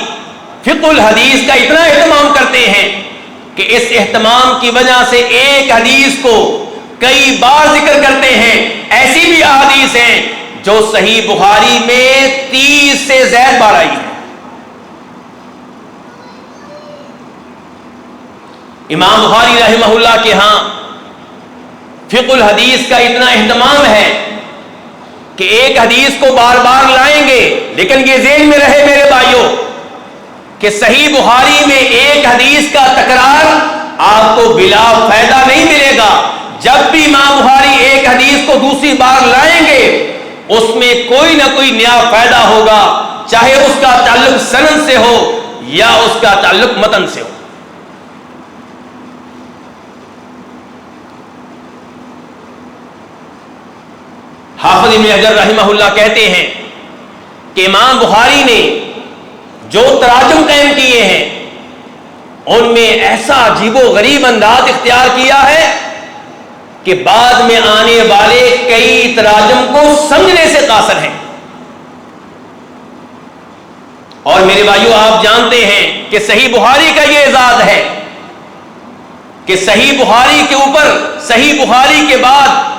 فقہ الحدیث کا اتنا اہتمام کرتے ہیں کہ اس اہتمام کی وجہ سے ایک حدیث کو کئی بار ذکر کرتے ہیں. ایسی بھی احادیث ہیں جو صحیح بخاری میں 30 سے زائد بار آئی ہے. امام بخاری رحمہ اللہ کے ہاں فقہ الحدیث کا اتنا اہتمام ہے کہ ایک حدیث کو بار بار لائیں گے، لیکن یہ ذہن میں رہے میرے بھائیوں کہ صحیح بخاری میں ایک حدیث کا تکرار آپ کو بلا فائدہ نہیں ملے گا. جب بھی امام بخاری ایک حدیث کو دوسری بار لائیں گے اس میں کوئی نہ کوئی نیا فائدہ ہوگا، چاہے اس کا تعلق سند سے ہو یا اس کا تعلق متن سے ہو. حافظ ابن حجر رحمہ اللہ کہتے ہیں کہ امام بخاری نے جو تراجم قائم کیے ہیں ان میں ایسا عجیب و غریب انداز اختیار کیا ہے کہ بعد میں آنے والے کئی تراجم کو سمجھنے سے قاصر ہیں. اور میرے بھائیوں آپ جانتے ہیں کہ صحیح بخاری کا یہ اعزاز ہے کہ صحیح بخاری کے اوپر، صحیح بخاری کے بعد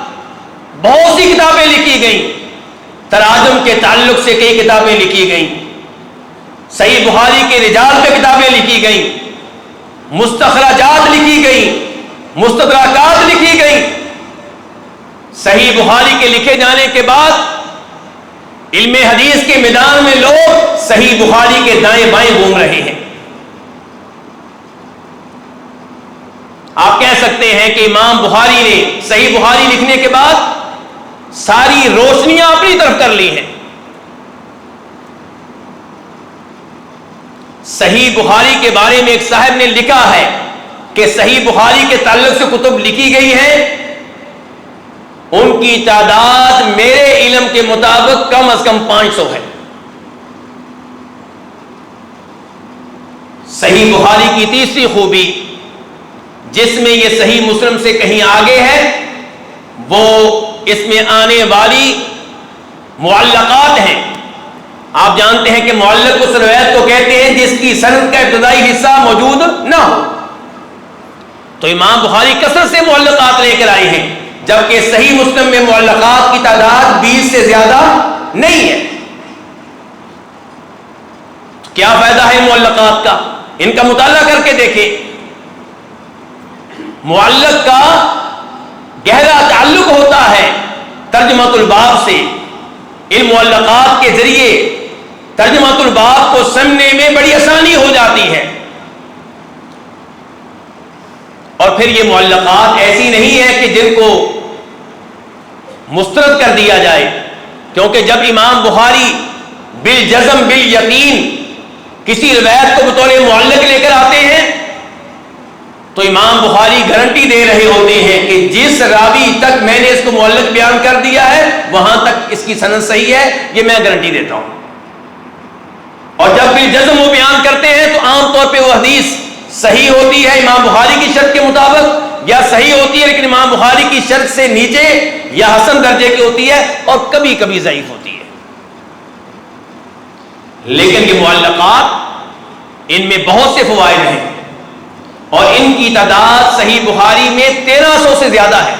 بہت سی کتابیں لکھی گئیں. تراجم کے تعلق سے کئی کتابیں لکھی گئیں، صحیح بخاری کے رجال پہ کتابیں لکھی گئیں، مستخرجات لکھی گئیں، مستدرکات لکھی گئیں. صحیح بخاری کے لکھے جانے کے بعد علم حدیث کے میدان میں لوگ صحیح بخاری کے دائیں بائیں گھوم رہے ہیں. آپ کہہ سکتے ہیں کہ امام بخاری نے صحیح بخاری لکھنے کے بعد ساری روشنیاں اپنی طرف کر لی ہیں. صحیح بخاری کے بارے میں ایک صاحب نے لکھا ہے کہ صحیح بخاری کے تعلق سے کتب لکھی گئی ہیں، ان کی تعداد میرے علم کے مطابق کم از کم 500 ہے. صحیح بخاری کی تیسری خوبی جس میں یہ صحیح مسلم سے کہیں آگے ہے وہ اس میں آنے والی معلقات ہیں. آپ جانتے ہیں کہ معلق اس روایت کو کہتے ہیں جس کی سند کا ابتدائی حصہ موجود نہ ہو. تو امام بخاری کثرت سے معلقات لے کر آئے ہیں، جبکہ صحیح مسلم میں معلقات کی تعداد 20 سے زیادہ نہیں ہے. تو کیا فائدہ ہے معلقات کا؟ ان کا مطالعہ کر کے دیکھیں. معلق کا گہرا تعلق ہوتا ہے ترجمۃ الباب سے. ان معلقات کے ذریعے ترجمۃ الباب کو سمجھنے میں بڑی آسانی ہو جاتی ہے. اور پھر یہ معلقات ایسی نہیں ہے کہ جن کو مسترد کر دیا جائے، کیونکہ جب امام بخاری بالجزم بالیقین کسی روایت کو بطور معلق لے کر آتے ہیں تو امام بخاری گارنٹی دے رہے ہوتے ہیں کہ جس راوی تک میں نے اس کو معلق بیان کر دیا ہے وہاں تک اس کی سند صحیح ہے، یہ میں گارنٹی دیتا ہوں. اور جب بالجزم وہ بیان کرتے ہیں تو عام طور پہ وہ حدیث صحیح ہوتی ہے امام بخاری کی شرط کے مطابق، یا صحیح ہوتی ہے لیکن امام بخاری کی شرط سے نیچے یا حسن درجے کی ہوتی ہے، اور کبھی کبھی ضعیف ہوتی ہے. لیکن یہ معلقات ان میں بہت سے فوائد ہیں اور ان کی تعداد صحیح بخاری میں 1300 سے زیادہ ہے.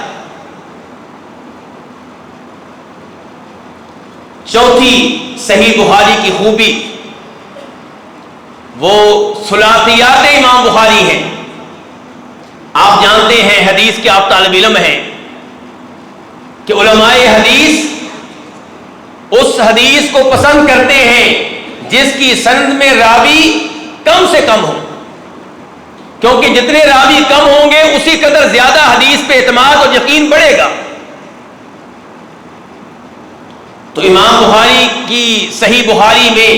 چوتھی صحیح بخاری کی خوبی وہ ثلاثیات امام بخاری ہیں. آپ جانتے ہیں، حدیث کے آپ طالب علم ہیں، کہ علماء حدیث اس حدیث کو پسند کرتے ہیں جس کی سند میں راوی کم سے کم ہو، کیونکہ جتنے راوی کم ہوں گے اسی قدر زیادہ حدیث پہ اعتماد اور یقین بڑھے گا. تو امام بخاری کی صحیح بخاری میں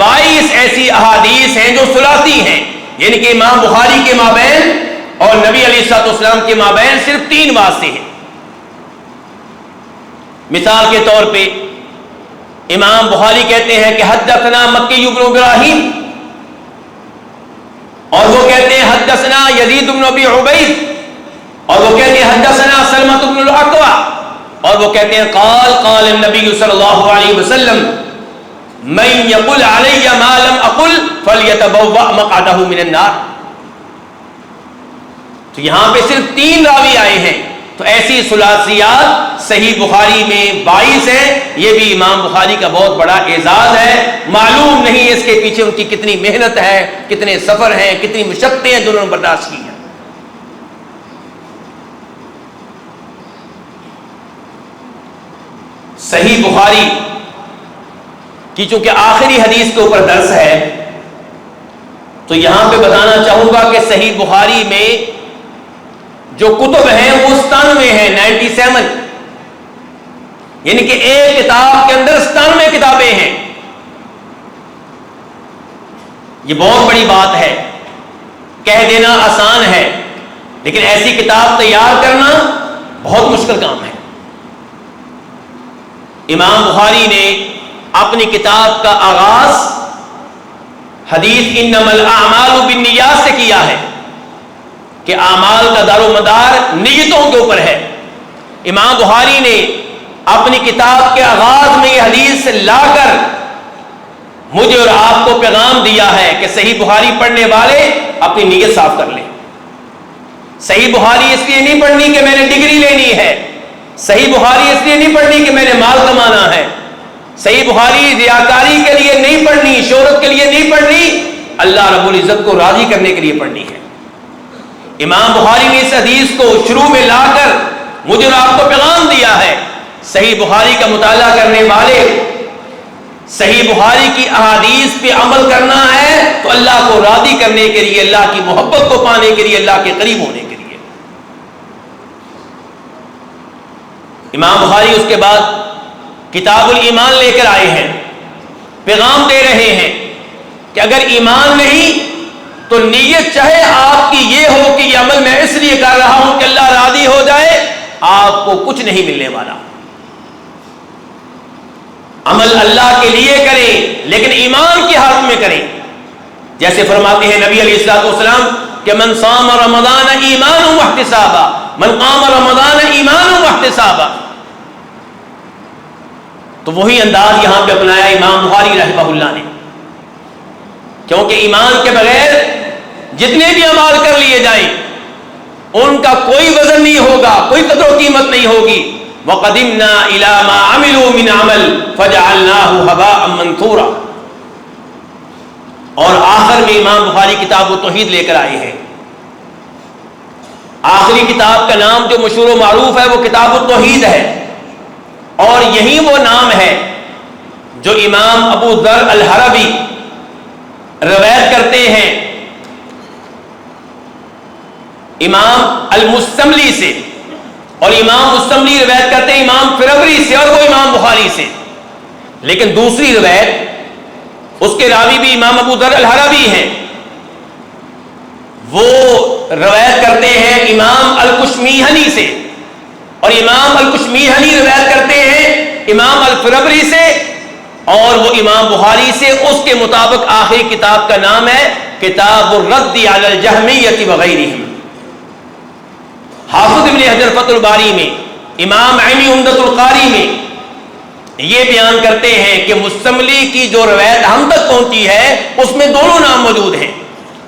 22 ایسی احادیث ہیں جو ثلاثی ہیں، یعنی کہ امام بخاری کے مابین اور نبی علیہ الصلوۃ والسلام کے مابین صرف 3 واسطے ہیں۔ مثال کے طور پہ امام بخاری کہتے ہیں کہ حدثنا مکی بن ابراہیم، اور وہ کہتے ہیں حدثنا یزید بن ابی عبید، اور وہ کہتے ہیں حدثنا سلمۃ بن الاکوع، اور وہ کہتے ہیں قال قال النبی صلی اللہ علیہ وسلم من یقل علی ما لم اقل فلیتبوأ مقعدہ من النار۔ تو یہاں پہ صرف 3 راوی آئے ہیں، تو ایسی ثلاثیات صحیح بخاری میں 22 ہیں۔ یہ بھی امام بخاری کا بہت بڑا اعزاز ہے۔ معلوم نہیں اس کے پیچھے ان کی کتنی محنت ہے، کتنے سفر ہیں، کتنی مشقتیں ہیں دونوں نے برداشت کی ہیں۔ صحیح بخاری کی چونکہ آخری حدیث کے اوپر درس ہے، تو یہاں پہ بتانا چاہوں گا کہ صحیح بخاری میں جو کتب ہیں وہ 97 ہیں، 97، یعنی کہ ایک کتاب کے اندر 97 کتابیں ہیں۔ یہ بہت بڑی بات ہے، کہہ دینا آسان ہے، لیکن ایسی کتاب تیار کرنا بہت مشکل کام ہے۔ امام بخاری نے اپنی کتاب کا آغاز حدیث انما الاعمال بالنیات سے کیا ہے کہ اعمال کا دار و مدار نیتوں کے اوپر ہے۔ امام بخاری نے اپنی کتاب کے آغاز میں یہ حدیث لا کر مجھے اور آپ کو پیغام دیا ہے کہ صحیح بخاری پڑھنے والے اپنی نیت صاف کر لیں۔ صحیح بخاری اس لیے نہیں پڑھنی کہ میں نے ڈگری لینی ہے، صحیح بخاری اس لیے نہیں پڑھنی کہ میں نے مال کمانا ہے، صحیح بخاری ریاکاری کے لیے نہیں پڑھنی، شہرت کے لیے نہیں پڑھنی، اللہ رب العزت کو راضی کرنے کے لیے پڑھنی ہے۔ امام بخاری نے اس حدیث کو شروع میں لا کر مجھے اور آپ کو پیغام دیا ہے، صحیح بخاری کا مطالعہ کرنے والے صحیح بخاری کی احادیث پہ عمل کرنا ہے تو اللہ کو راضی کرنے کے لیے، اللہ کی محبت کو پانے کے لیے، اللہ کے قریب ہونے کے لیے۔ امام بخاری اس کے بعد کتاب الایمان لے کر آئے ہیں، پیغام دے رہے ہیں کہ اگر ایمان نہیں تو نیت چاہے آپ کی یہ ہو کہ یہ عمل میں اس لیے کر رہا ہوں کہ اللہ راضی ہو جائے، آپ کو کچھ نہیں ملنے والا۔ عمل اللہ کے لیے کریں لیکن ایمان کی حالت میں کریں، جیسے فرماتے ہیں نبی علیہ الصلوۃ والسلام کہ من صام رمضان ایمانا واحتسابا، من قام رمضان ایمانا واحتسابا۔ تو وہی انداز یہاں پہ اپنایا امام بخاری رحمہ اللہ نے، کیونکہ ایمان کے بغیر جتنے بھی اعمال کر لیے جائیں ان کا کوئی وزن نہیں ہوگا، کوئی قدر و قیمت نہیں ہوگی۔ وَقَدِمْنَا إِلَى مَا عَمِلُوا مِنْ عَمَلٍ فَجَعَلْنَاهُ هَبَاءً مَنْثُورًا۔ اور آخر میں امام بخاری کتاب التوحید لے کر آئے ہیں۔ آخری کتاب کا نام جو مشہور و معروف ہے وہ کتاب التوحید ہے، اور یہی وہ نام ہے جو امام ابو ذر الحربی روایت کرتے ہیں امام المستملی سے، اور امام مستملی روایت کرتے ہیں امام فربری سے، اور وہ امام بخاری سے۔ لیکن دوسری روایت اس کے راوی بھی امام ابو ذر الحربی ہیں، وہ روایت کرتے ہیں امام الکشمیہنی سے، اور امام الکشمیہنی روایت کرتے ہیں امام الفربری سے، اور وہ امام بخاری سے۔ اس کے مطابق آخری کتاب کا نام ہے کتاب الرد علی الجہمیۃ وغیرہم۔ حافظ ابن حجر فتح الباری میں، امام عینی عمدۃ القاری میں یہ بیان کرتے ہیں کہ مستملی کی جو روایت ہم تک پہنچی ہے اس میں دونوں نام موجود ہیں،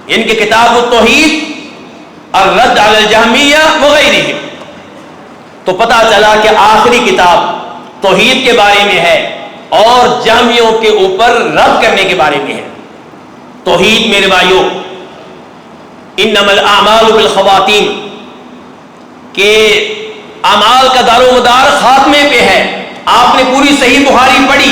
ان کے کتاب التوحید الرد علی الجہمیہ وغیرہم۔ تو پتہ چلا کہ آخری کتاب توحید کے بارے میں ہے اور جہمیوں کے اوپر رد کرنے کے بارے میں ہے۔ توحید میرے بھائیوں، انما الاعمال بالخواتیم، کہ اعمال کا دار و مدار خاتمے پہ ہے۔ آپ نے پوری صحیح بخاری پڑھی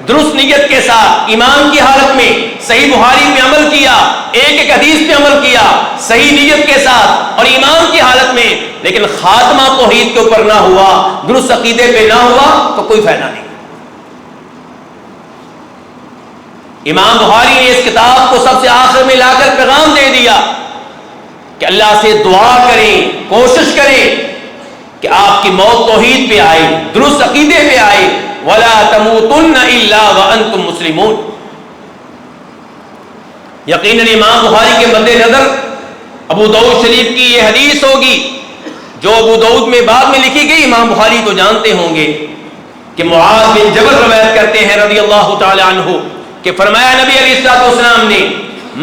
درست نیت کے ساتھ، ایمان کی حالت میں صحیح بخاری پہ عمل کیا، ایک ایک حدیث پہ عمل کیا صحیح نیت کے ساتھ اور ایمان کی حالت میں، لیکن خاتمہ توحید کے اوپر نہ ہوا، درست عقیدے پہ نہ ہوا، تو کوئی فائدہ نہیں۔ امام بخاری نے اس کتاب کو سب سے آخر میں لا کر پیغام دے دیا کہ اللہ سے دعا کریں، کوشش کریں کہ آپ کی موت توحید پہ آئے، درست عقیدے پہ آئے. وَلَا تَمُوتُنَّ إِلَّا وَأَنْتُمْ مُسْلِمُونَ. یقیناً امام بخاری کے مد نظر ابو داؤد شریف کی یہ حدیث ہوگی جو ابو داؤد میں بعد میں لکھی گئی. امام بخاری تو جانتے ہوں گے کہ معاذ بن جبل روایت کرتے ہیں رضی اللہ تعالی عنہ کہ فرمایا نبی علیہ الصلوۃ والسلام نے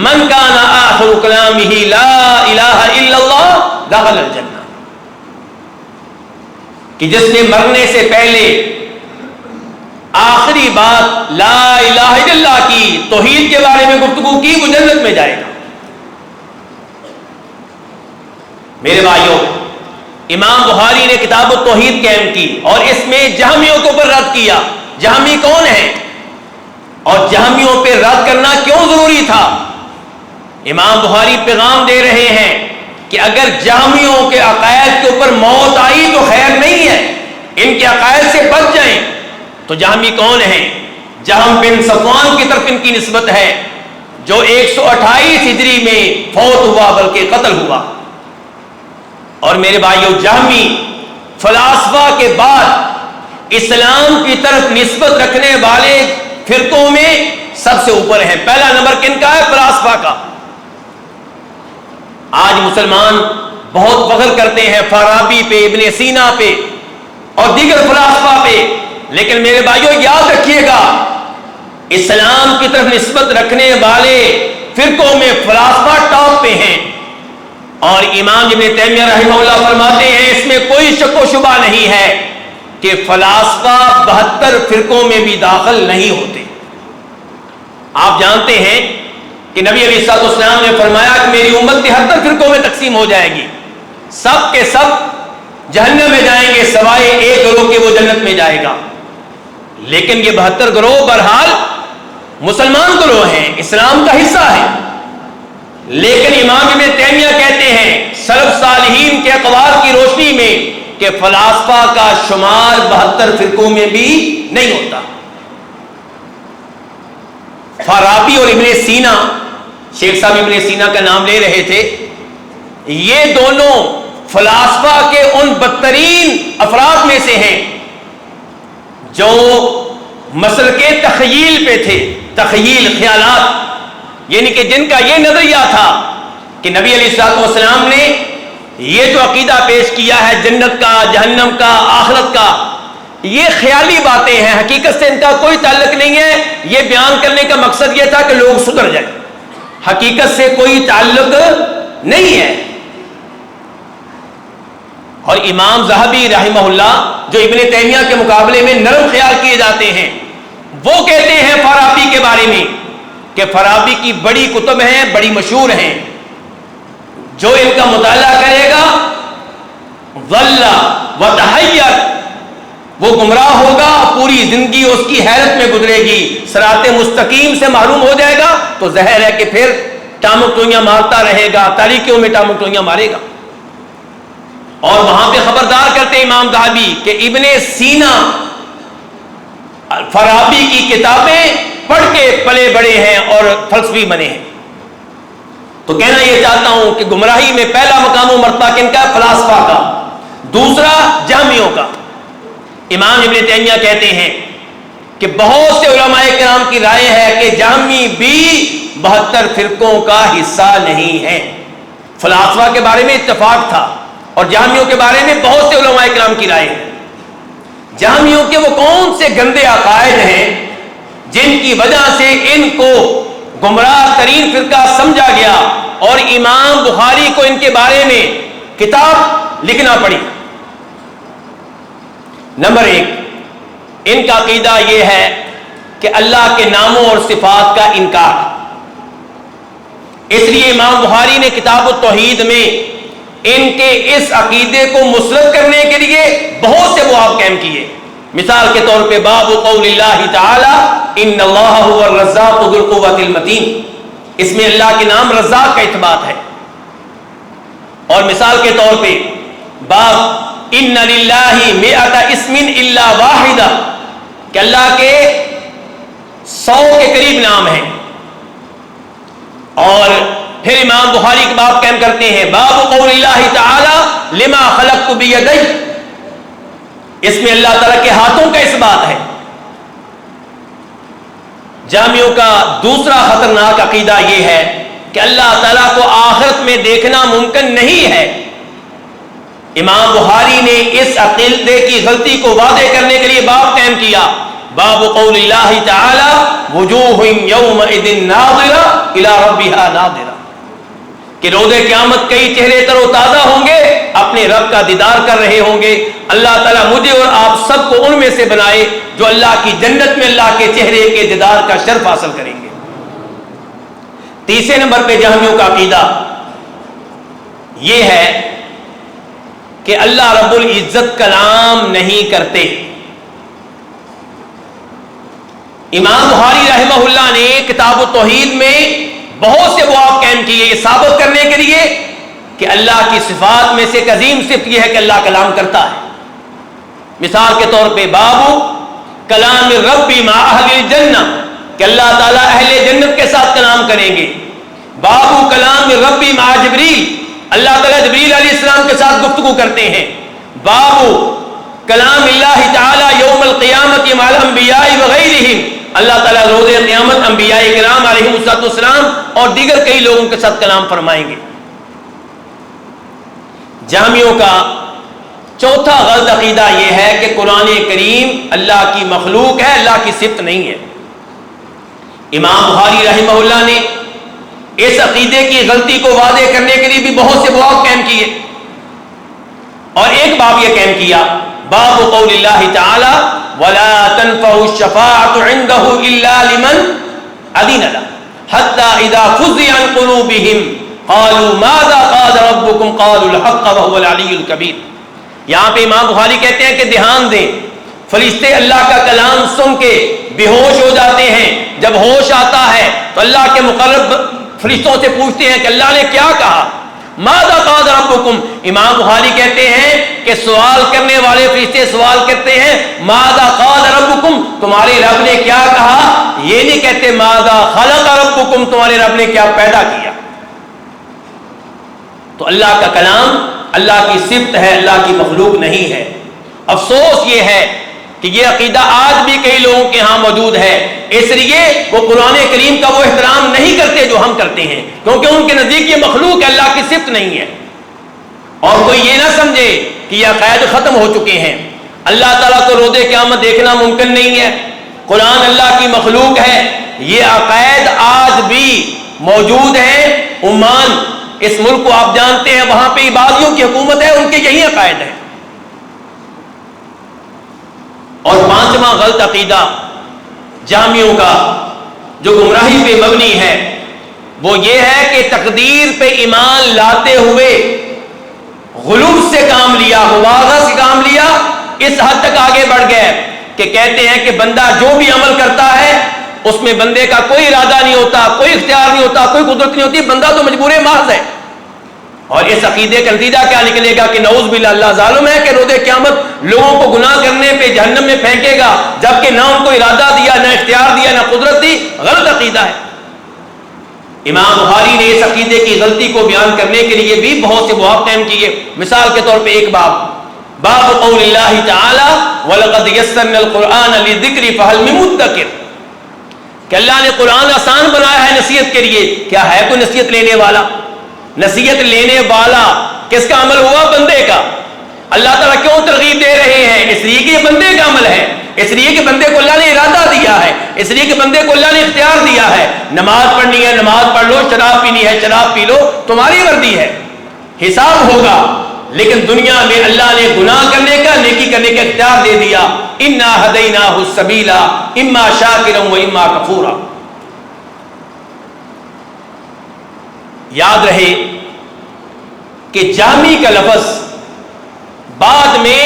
من کان آخر کلامہ لا الہ الا اللہ دخل الجنہ، کہ جس نے مرنے سے پہلے آخری بات لا الہ الا اللہ کی، توحید کے بارے میں گفتگو کی، وہ جنت میں جائے گا. میرے بھائیوں، امام بخاری نے کتاب التوحید قائم کی اور اس میں جہمیوں کے اوپر رد کیا. جہمی کون ہیں اور جہمیوں پہ رد کرنا کیوں ضروری تھا؟ امام بخاری پیغام دے رہے ہیں کہ اگر جہمیوں کے عقائد کے اوپر موت آئی تو خیر نہیں ہے، ان کے عقائد سے بچ جائیں. تو جہمی کون ہیں؟ جہم بن صفوان کی طرف ان کی نسبت ہے جو 128 ہجری میں فوت ہوا بلکہ قتل ہوا. اور میرے بھائیوں، جہمی فلاسفہ کے بعد اسلام کی طرف نسبت رکھنے والے فرقوں میں سب سے اوپر ہے. پہلا نمبر کن کا ہے؟ فلاسفہ کا. آج مسلمان بہت فخر کرتے ہیں فارابی پہ، ابن سینا پہ اور دیگر فلاسفہ پہ، لیکن میرے بھائیوں یاد رکھیے گا اسلام کی طرف نسبت رکھنے والے فرقوں میں فلاسفہ ٹاپ پہ ہیں. اور امام ابن تیمیہ رحمہ اللہ فرماتے ہیں اس میں کوئی شک و شبہ نہیں ہے کہ فلاسفہ 72 فرقوں میں بھی داخل نہیں ہوتے. آپ جانتے ہیں کہ نبی علیہ الصلوۃ والسلام نے فرمایا کہ میری امت 73 فرقوں میں تقسیم ہو جائے گی، سب کے سب جہنم میں جائیں گے سوائے ایک گروہ کے، وہ جنت میں جائے گا. لیکن یہ 72 گروہ بہرحال مسلمان گروہ ہیں، اسلام کا حصہ ہے. لیکن امام ابن تیمیہ کہتے ہیں سلف صالحین کے اقوال کی روشنی میں کہ فلاسفہ کا شمار 72 فرقوں میں بھی نہیں ہوتا. فارابی اور ابن سینا، شیخ صاحب ابن سینا کا نام لے رہے تھے، یہ دونوں فلاسفہ کے ان بدترین افراد میں سے ہیں جو مسلک تخیل پہ تھے. تخیل، خیالات، یعنی کہ جن کا یہ نظریہ تھا کہ نبی علیہ الصلوۃ والسلام نے یہ جو عقیدہ پیش کیا ہے جنت کا، جہنم کا، آخرت کا، یہ خیالی باتیں ہیں، حقیقت سے ان کا کوئی تعلق نہیں ہے. یہ بیان کرنے کا مقصد یہ تھا کہ لوگ سدھر جائیں، حقیقت سے کوئی تعلق نہیں ہے. اور امام ذہبی رحمہ اللہ جو ابن تیمیہ کے مقابلے میں نرم خیال کیے جاتے ہیں، وہ کہتے ہیں فارابی کے بارے میں کہ فارابی کی بڑی کتب ہیں، بڑی مشہور ہیں، جو ان کا مطالعہ کرے گا ضل وتحیر، وہ گمراہ ہوگا، پوری زندگی اس کی حیرت میں گزرے گی، صراط مستقیم سے محروم ہو جائے گا تو ظاہر ہے کہ پھر ٹامک ٹوئیاں مارتا رہے گا، تاریکیوں میں ٹامک ٹوئیاں مارے گا. اور وہاں پہ خبردار کرتے امام ذہبی کہ ابن سینا فارابی کی کتابیں پڑھ کے پلے بڑے ہیں اور فلسفی بنے ہیں. تو کہنا یہ چاہتا ہوں کہ گمراہی میں پہلا مقام و مرتبہ کن کا؟ فلاسفہ کا. دوسرا جہمیوں کا. امام ابن تیمیہ کہتے ہیں کہ بہت سے علماء کرام کی رائے ہے کہ جہمی بھی 72 فرقوں کا حصہ نہیں ہے. فلاسفہ کے بارے میں اتفاق تھا اور جہمیوں کے بارے میں بہت سے علماء کرام کی رائے ہے. جہمیوں کے وہ کون سے گندے عقائد ہیں جن کی وجہ سے ان کو گمراہ ترین فرقہ سمجھا گیا اور امام بخاری کو ان کے بارے میں کتاب لکھنا پڑی. نمبر 1، ان کا عقیدہ یہ ہے کہ اللہ کے ناموں اور صفات کا انکار. اس لیے امام بخاری نے کتاب التوحید میں ان کے اس عقیدے کو مسلط کرنے کے لیے بہت سے ابواب قائم کیے. مثال کے طور پہ باب قول اللہ تعالی ان اللہ هو الرزاق ذو القوۃ المتین، اس میں اللہ کے نام رزاق کا اثبات ہے. اور مثال کے طور پہ باب ان للہ مئۃ اسم الا واحدہ، کہ اللہ کے 100 کے قریب نام ہیں. اور پھر امام بخاری کے باب قائم کرتے ہیں باب قول اللہ تعالی لما خلقت بیدی. اس میں اللہ تعالیٰ کے ہاتھوں کا اس بات ہے. جامیوں کا دوسرا خطرناک عقیدہ یہ ہے کہ اللہ تعالیٰ کو آخرت میں دیکھنا ممکن نہیں ہے. امام بخاری نے اس عقیدے کی غلطی کو واضح کرنے کے لیے باب قائم کیا باب قول اللہ تعالی وجوہ یومئذ ناظرہ الی ربہا ناظرہ، کہ روز قیامت کئی چہرے تر و تازہ ہوں گے، اپنے رب کا دیدار کر رہے ہوں گے. اللہ تعالیٰ مجھے اور آپ سب کو ان میں سے بنائے جو اللہ کی جنت میں اللہ کے چہرے کے دیدار کا شرف حاصل کریں گے. تیسرے نمبر پہ جہمیوں کا عقیدہ یہ ہے کہ اللہ رب العزت کلام نہیں کرتے. امام بخاری رحمہ اللہ نے کتاب التوحید میں بہت سے ابواب قائم کیے یہ ثابت کرنے کے لیے کہ اللہ کی صفات میں سے ایک عظیم صفت یہ ہے کہ اللہ کلام کرتا ہے. مثال کے طور پہ بابو کلام ربی مع اہل الجنہ، کہ اللہ تعالیٰ اہل جنت کے ساتھ کلام کریں گے. بابو کلام ربی مع جبریل، اللہ تعالیٰ جبریل علیہ السلام کے ساتھ گفتگو کرتے ہیں. بابو کلام اللہ تعالیٰ یوم القیامت مع الانبیاء وغیرہم، اللہ تعالیٰ روز قیامت انبیاء کرام علیہم السلام اور دیگر کئی لوگوں کے ساتھ کلام فرمائیں گے. جامیوں کا چوتھا غلط عقیدہ یہ ہے کہ قرآن کریم اللہ کی مخلوق ہے، اللہ کی صفت نہیں ہے. امام بخاری رحمہ اللہ نے اس عقیدے کی غلطی کو واضح کرنے کے لیے بھی بہت سے باب قائم کیے، اور ایک باب یہ قائم کیا باب قول اللہ تعالی ولا تنفع الشفاعة عنده الا لمن اذن له حتى اذا فزع عن قلوبهم قالوا ماذا قال ربكم قالوا الحق وهو العلي الكبير. یہاں پہ امام بخاری کہتے ہیں کہ دھیان دیں، فرشتے اللہ کا کلام سن کے بے ہوش ہو جاتے ہیں. جب ہوش آتا ہے تو اللہ کے مقرب فرشتوں سے پوچھتے ہیں کہ اللہ نے کیا کہا. ماذا قال ربکم، امام بخاری کہتے ہیں کہ سوال کرنے والے فرشتے سوال کرتے ہیں ماذا قال ربکم، تمہارے رب نے کیا کہا. یہ نہیں کہتے ماذا خلق ربکم، تمہارے رب نے کیا پیدا کیا. تو اللہ کا کلام اللہ کی صفت ہے، اللہ کی مخلوق نہیں ہے. افسوس یہ ہے کہ یہ عقیدہ آج بھی کئی لوگوں کے ہاں موجود ہے، اس لیے وہ قرآن کریم کا وہ احترام نہیں کرتے جو ہم کرتے ہیں، کیونکہ ان کے نزدیک یہ مخلوق ہے، اللہ کی صفت نہیں ہے. اور کوئی یہ نہ سمجھے کہ یہ عقائد ختم ہو چکے ہیں. اللہ تعالیٰ کو روز قیامت دیکھنا ممکن نہیں ہے، قرآن اللہ کی مخلوق ہے، یہ عقائد آج بھی موجود ہیں. عمان اس ملک کو آپ جانتے ہیں، وہاں پہ عبادیوں کی حکومت ہے، ان کے یہی عقائد ہیں. اور پانچواں غلط عقیدہ جامیوں کا جو گمراہی پہ مبنی ہے وہ یہ ہے کہ تقدیر پہ ایمان لاتے ہوئے غلو سے کام لیا، مبالغہ سے کام لیا، اس حد تک آگے بڑھ گئے کہ کہتے ہیں کہ بندہ جو بھی عمل کرتا ہے اس میں بندے کا کوئی ارادہ نہیں ہوتا، کوئی اختیار نہیں ہوتا، کوئی قدرت نہیں ہوتی، بندہ تو مجبور محض ہے. اور اس عقیدے کا نتیجہ کیا نکلے گا کہ نعوذ باللہ اللہ ظالم ہے کہ روز قیامت لوگوں کو گناہ کرنے پہ جہنم میں پھینکے گا، جبکہ نہ ان کو ارادہ دیا، نہ اختیار دیا، نہ قدرت دی. غلط عقیدہ ہے. امام بخاری نے اس عقیدے کی غلطی کو بیان کرنے کے لیے بھی بہت سے باب قائم کیے. مثال کے طور پہ ایک باب قول اللہ تعالی وَلَقَدْ يَسَّرْنَا الْقُرْآنَ لِلذِّكْرِ فَهَلْ مِن مُدَّكِرٍ، کہ اللہ نے قرآن آسان بنایا ہے نصیحت کے لیے. کیا ہے کوئی نصیحت لینے والا؟ نصیحت لینے والا کس کا عمل ہوا؟ بندے کا. اللہ تعالیٰ کیوں ترغیب دے رہے ہیں؟ اس لیے کہ یہ بندے کا عمل ہے، اس لیے کہ بندے کو اللہ نے ارادہ دیا ہے، اس لیے کہ بندے کو اللہ نے اختیار دیا ہے. نماز پڑھنی ہے نماز پڑھ لو، شراب پینی ہے شراب پی لو، تمہاری مرضی ہے، حساب ہوگا. لیکن دنیا میں اللہ نے گناہ کرنے کا، نیکی کرنے کا اختیار دے دیا. انا ہدیناہ السبیل اما شاکرا و اما کفورا. یاد رہے کہ جامی کا لفظ بعد میں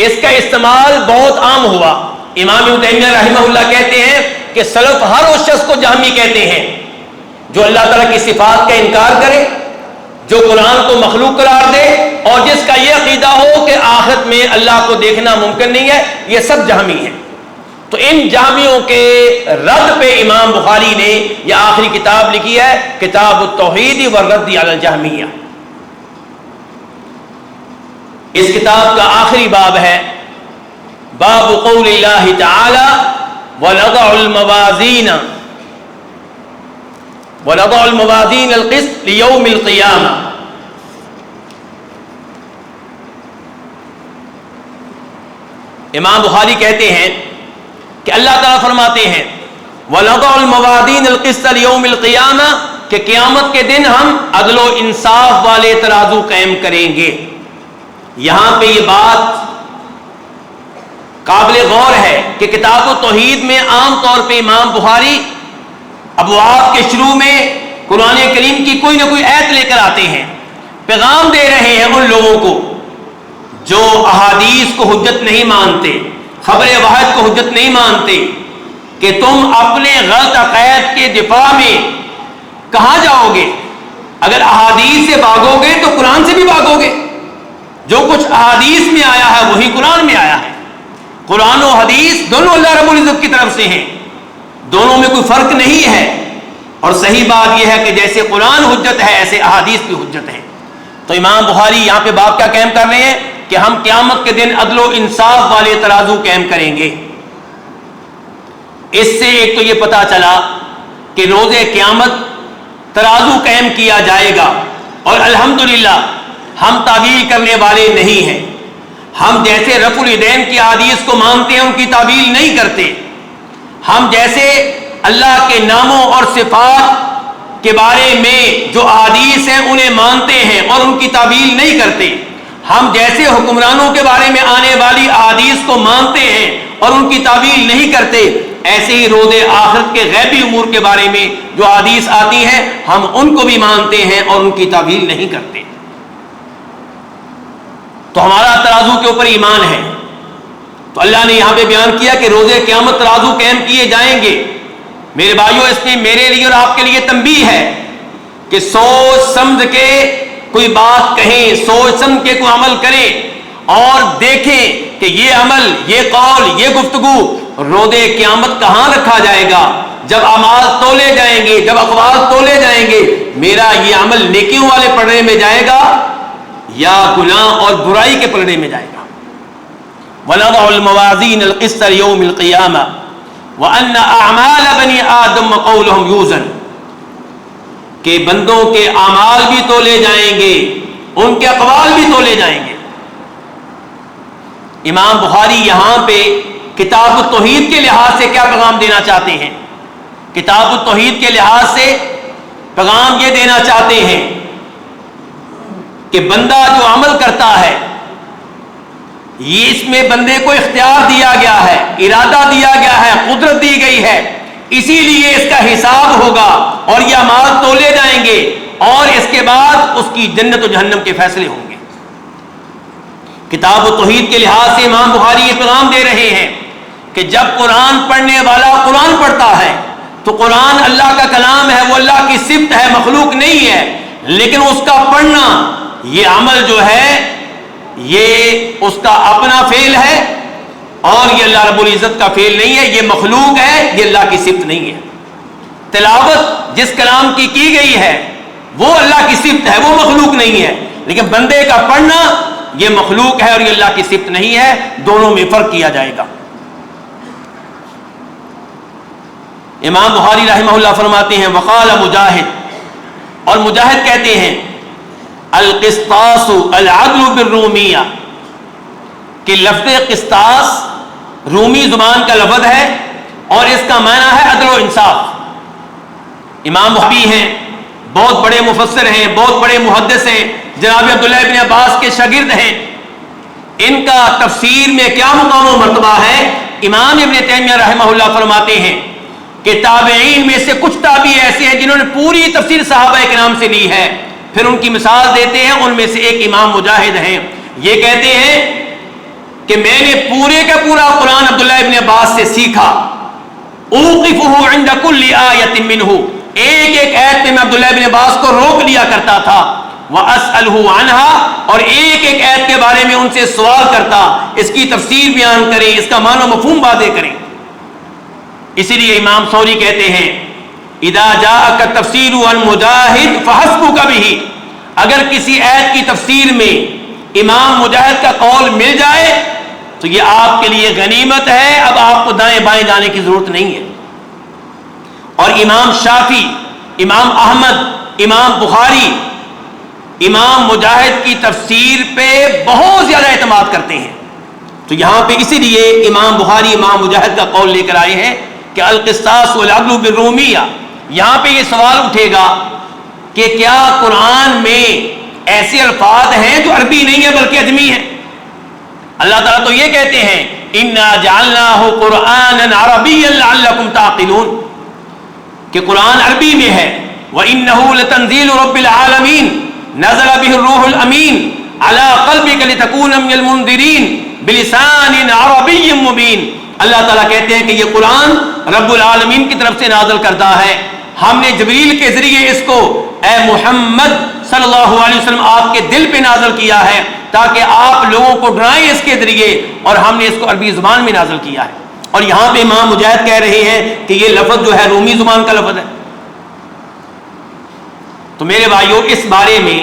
اس کا استعمال بہت عام ہوا. امام ابن تیمیہ رحمہ اللہ کہتے ہیں کہ سلف ہر اس شخص کو جامی کہتے ہیں جو اللہ تعالیٰ کی صفات کا انکار کرے، جو قرآن کو مخلوق قرار دے، اور جس کا یہ عقیدہ ہو کہ آخرت میں اللہ کو دیکھنا ممکن نہیں ہے. یہ سب جہمی ہیں. تو ان جہمیوں کے رد پہ امام بخاری نے یہ آخری کتاب لکھی ہے، کتاب التوحید والرد علی الجہمیہ۔ اس کتاب کا آخری باب ہے باب قول اللہ تعالی وَنَضَعُ الْمَوَازِينَ الْقِسْطَ لِيَوْمِ الْقِيَامَةِ۔ امام بخاری کہتے ہیں کہ اللہ تعالیٰ فرماتے ہیں وَنَضَعُ الْمَوَازِينَ الْقِسْطَ لِيَوْمِ الْقِيَامَةِ کہ قیامت کے دن ہم عدل و انصاف والے ترازو قائم کریں گے۔ یہاں پہ یہ بات قابل غور ہے کہ کتاب التوحید میں عام طور پہ امام بخاری ابواب کے شروع میں قرآن کریم کی کوئی نہ کوئی آیت لے کر آتے ہیں، پیغام دے رہے ہیں ان لوگوں کو جو احادیث کو حجت نہیں مانتے، خبر واحد کو حجت نہیں مانتے، کہ تم اپنے غلط عقائد کے دفاع میں کہاں جاؤ گے؟ اگر احادیث سے بھاگو گے تو قرآن سے بھی بھاگو گے۔ جو کچھ احادیث میں آیا ہے وہی قرآن میں آیا ہے۔ قرآن و حدیث دونوں اللہ رب العزت کی طرف سے ہیں، دونوں میں کوئی فرق نہیں ہے۔ اور صحیح بات یہ ہے کہ جیسے قرآن حجت ہے ایسے احادیث بھی حجت ہے۔ تو امام بخاری یہاں پہ باب کیا قائم کر رہے ہیں کہ ہم قیامت کے دن عدل و انصاف والے ترازو قائم کریں گے۔ اس سے ایک تو یہ پتا چلا کہ روز قیامت ترازو قائم کیا جائے گا، اور الحمدللہ ہم تعویل کرنے والے نہیں ہیں۔ ہم جیسے رفع الیدین کی حدیث کو مانتے ہیں ان کی تعویل نہیں کرتے، ہم جیسے اللہ کے ناموں اور صفات کے بارے میں جو احادیث ہیں انہیں مانتے ہیں اور ان کی تعویل نہیں کرتے، ہم جیسے حکمرانوں کے بارے میں آنے والی احادیث کو مانتے ہیں اور ان کی تعویل نہیں کرتے، ایسے ہی روز آخرت کے غیبی امور کے بارے میں جو احادیث آتی ہیں ہم ان کو بھی مانتے ہیں اور ان کی تعویل نہیں کرتے۔ تو ہمارا ترازو کے اوپر ایمان ہے۔ تو اللہ نے یہاں پہ بیان کیا کہ روز قیامت ترازو قائم کیے جائیں گے۔ میرے بھائیوں، اس میں میرے لیے اور آپ کے لیے تنبیہ ہے کہ سوچ سمجھ کے کوئی بات کہیں، سوچ سمجھ کے کوئی عمل کریں اور دیکھیں کہ یہ عمل، یہ قول، یہ گفتگو روز قیامت کہاں رکھا جائے گا۔ جب اعمال تولے جائیں گے، جب اقوال تولے جائیں گے، میرا یہ عمل نیکیوں والے پلڑے میں جائے گا یا گناہ اور برائی کے پلڑے میں جائے گا۔ وَنَضَعُ الْمَوَازِينَ الْقِسْطَ لِيَوْمِ الْقِيَامَةِ وَأَنَّ أَعْمَالَ بَنِي آدَمَ وَقَوْلُهُمْ يُوزَنُ کہ بندوں کے اعمال بھی تولے جائیں گے، ان کے اقوال بھی تولے جائیں گے۔ امام بخاری یہاں پہ کتاب التوحید کے لحاظ سے کیا پیغام دینا چاہتے ہیں؟ کتاب التوحید کے لحاظ سے پیغام یہ دینا چاہتے ہیں کہ بندہ جو عمل کرتا ہے یہ اس میں بندے کو اختیار دیا گیا ہے، ارادہ دیا گیا ہے، قدرت دی گئی ہے، اسی لیے اس کا حساب ہوگا اور یہ اعمال تولے جائیں گے اور اس کے بعد اس کی جنت و جہنم کے فیصلے ہوں گے۔ کتاب و توحید کے لحاظ سے امام بخاری یہ پیغام دے رہے ہیں کہ جب قرآن پڑھنے والا قرآن پڑھتا ہے تو قرآن اللہ کا کلام ہے، وہ اللہ کی صفت ہے، مخلوق نہیں ہے، لیکن اس کا پڑھنا یہ عمل جو ہے یہ اس کا اپنا فعل ہے اور یہ اللہ رب العزت کا فعل نہیں ہے، یہ مخلوق ہے، یہ اللہ کی صفت نہیں ہے۔ تلاوت جس کلام کی گئی ہے وہ اللہ کی صفت ہے، وہ مخلوق نہیں ہے، لیکن بندے کا پڑھنا یہ مخلوق ہے اور یہ اللہ کی صفت نہیں ہے، دونوں میں فرق کیا جائے گا۔ امام بخاری رحمہ اللہ فرماتے ہیں وقال مجاہد، اور مجاہد کہتے ہیں القسطاس العدل بالرومیہ کہ لفظ قسطاس رومی زبان کا لفظ ہے اور اس کا معنی ہے عدل و انصاف۔ امام بخاری ہیں، بہت بڑے مفسر ہیں، بہت بڑے محدث ہیں، جناب عبداللہ ابن عباس کے شاگرد ہیں، ان کا تفسیر میں کیا مقام و مرتبہ ہے؟ امام ابن تیمیہ رحمہ اللہ فرماتے ہیں کہ تابعین میں سے کچھ تابعی ایسے ہیں جنہوں نے پوری تفسیر صحابہ کرام سے لی ہے، پھر ان کی مثال دیتے ہیں، ان میں سے ایک امام مجاہد ہیں، یہ کہتے ہیں کہ میں نے پورے کا پورا قرآن عبداللہ ابن عباس سے سیکھا، اوقفہ عند کل آیت منہ، ایک ایک آیت میں عبداللہ ابن عباس کو روک لیا کرتا تھا، واسألہ عنہا، اور ایک ایک آیت کے بارے میں ان سے سوال کرتا، اس کی تفسیر بیان کریں، اس کا معنی و مفہوم واضح کریں۔ اسی لیے امام سوری کہتے ہیں اذا جاءک التفسیر عن مجاہد فحسبک بہ، اگر کسی آیت کی تفسیر میں امام مجاہد کا قول مل جائے تو یہ آپ کے لیے غنیمت ہے، اب آپ کو دائیں بائیں جانے کی ضرورت نہیں ہے۔ اور امام شافعی، امام احمد، امام بخاری امام مجاہد کی تفسیر پہ بہت زیادہ اعتماد کرتے ہیں۔ تو یہاں پہ اسی لیے امام بخاری امام مجاہد کا قول لے کر آئے ہیں کہ القصاص والعدل بالرومیہ۔ یہاں پہ یہ سوال اٹھے گا کہ کیا قرآن میں ایسے الفاظ ہیں جو عربی نہیں ہے بلکہ اجمی ہیں؟ اللہ تعالیٰ تو یہ کہتے ہیں اِنَّا جَعَلْنَاهُ قُرْآنًا عَرَبِيًّا لَعَلَّكُمْ تَعْقِلُونَ، کہ قرآن عربی میں ہے۔ وَإِنَّهُ لَتَنزِيلُ رَبِّ الْعَالَمِينَ نَزَلَ بِهِ الرُّوحُ الْأَمِينُ عَلَى قَلْبِكَ لِتَكُونَ مِنَ الْمُنذِرِينَ بِلِسَانٍ عَرَبِيٍّ مُبِينٍ۔ اللہ تعالیٰ کہتے ہیں کہ یہ قرآن رب العالمین کی طرف سے نازل کردہ ہے، ہم نے جبریل کے ذریعے اس کو اے محمد صلی اللہ علیہ وسلم آپ کے دل پہ نازل کیا ہے تاکہ آپ لوگوں کو ڈرائیں اس کے ذریعے، اور ہم نے اس کو عربی زبان میں نازل کیا ہے۔ اور یہاں پہ امام مجاہد کہہ رہے ہیں کہ یہ لفظ جو ہے رومی زبان کا لفظ ہے۔ تو میرے بھائیوں، اس بارے میں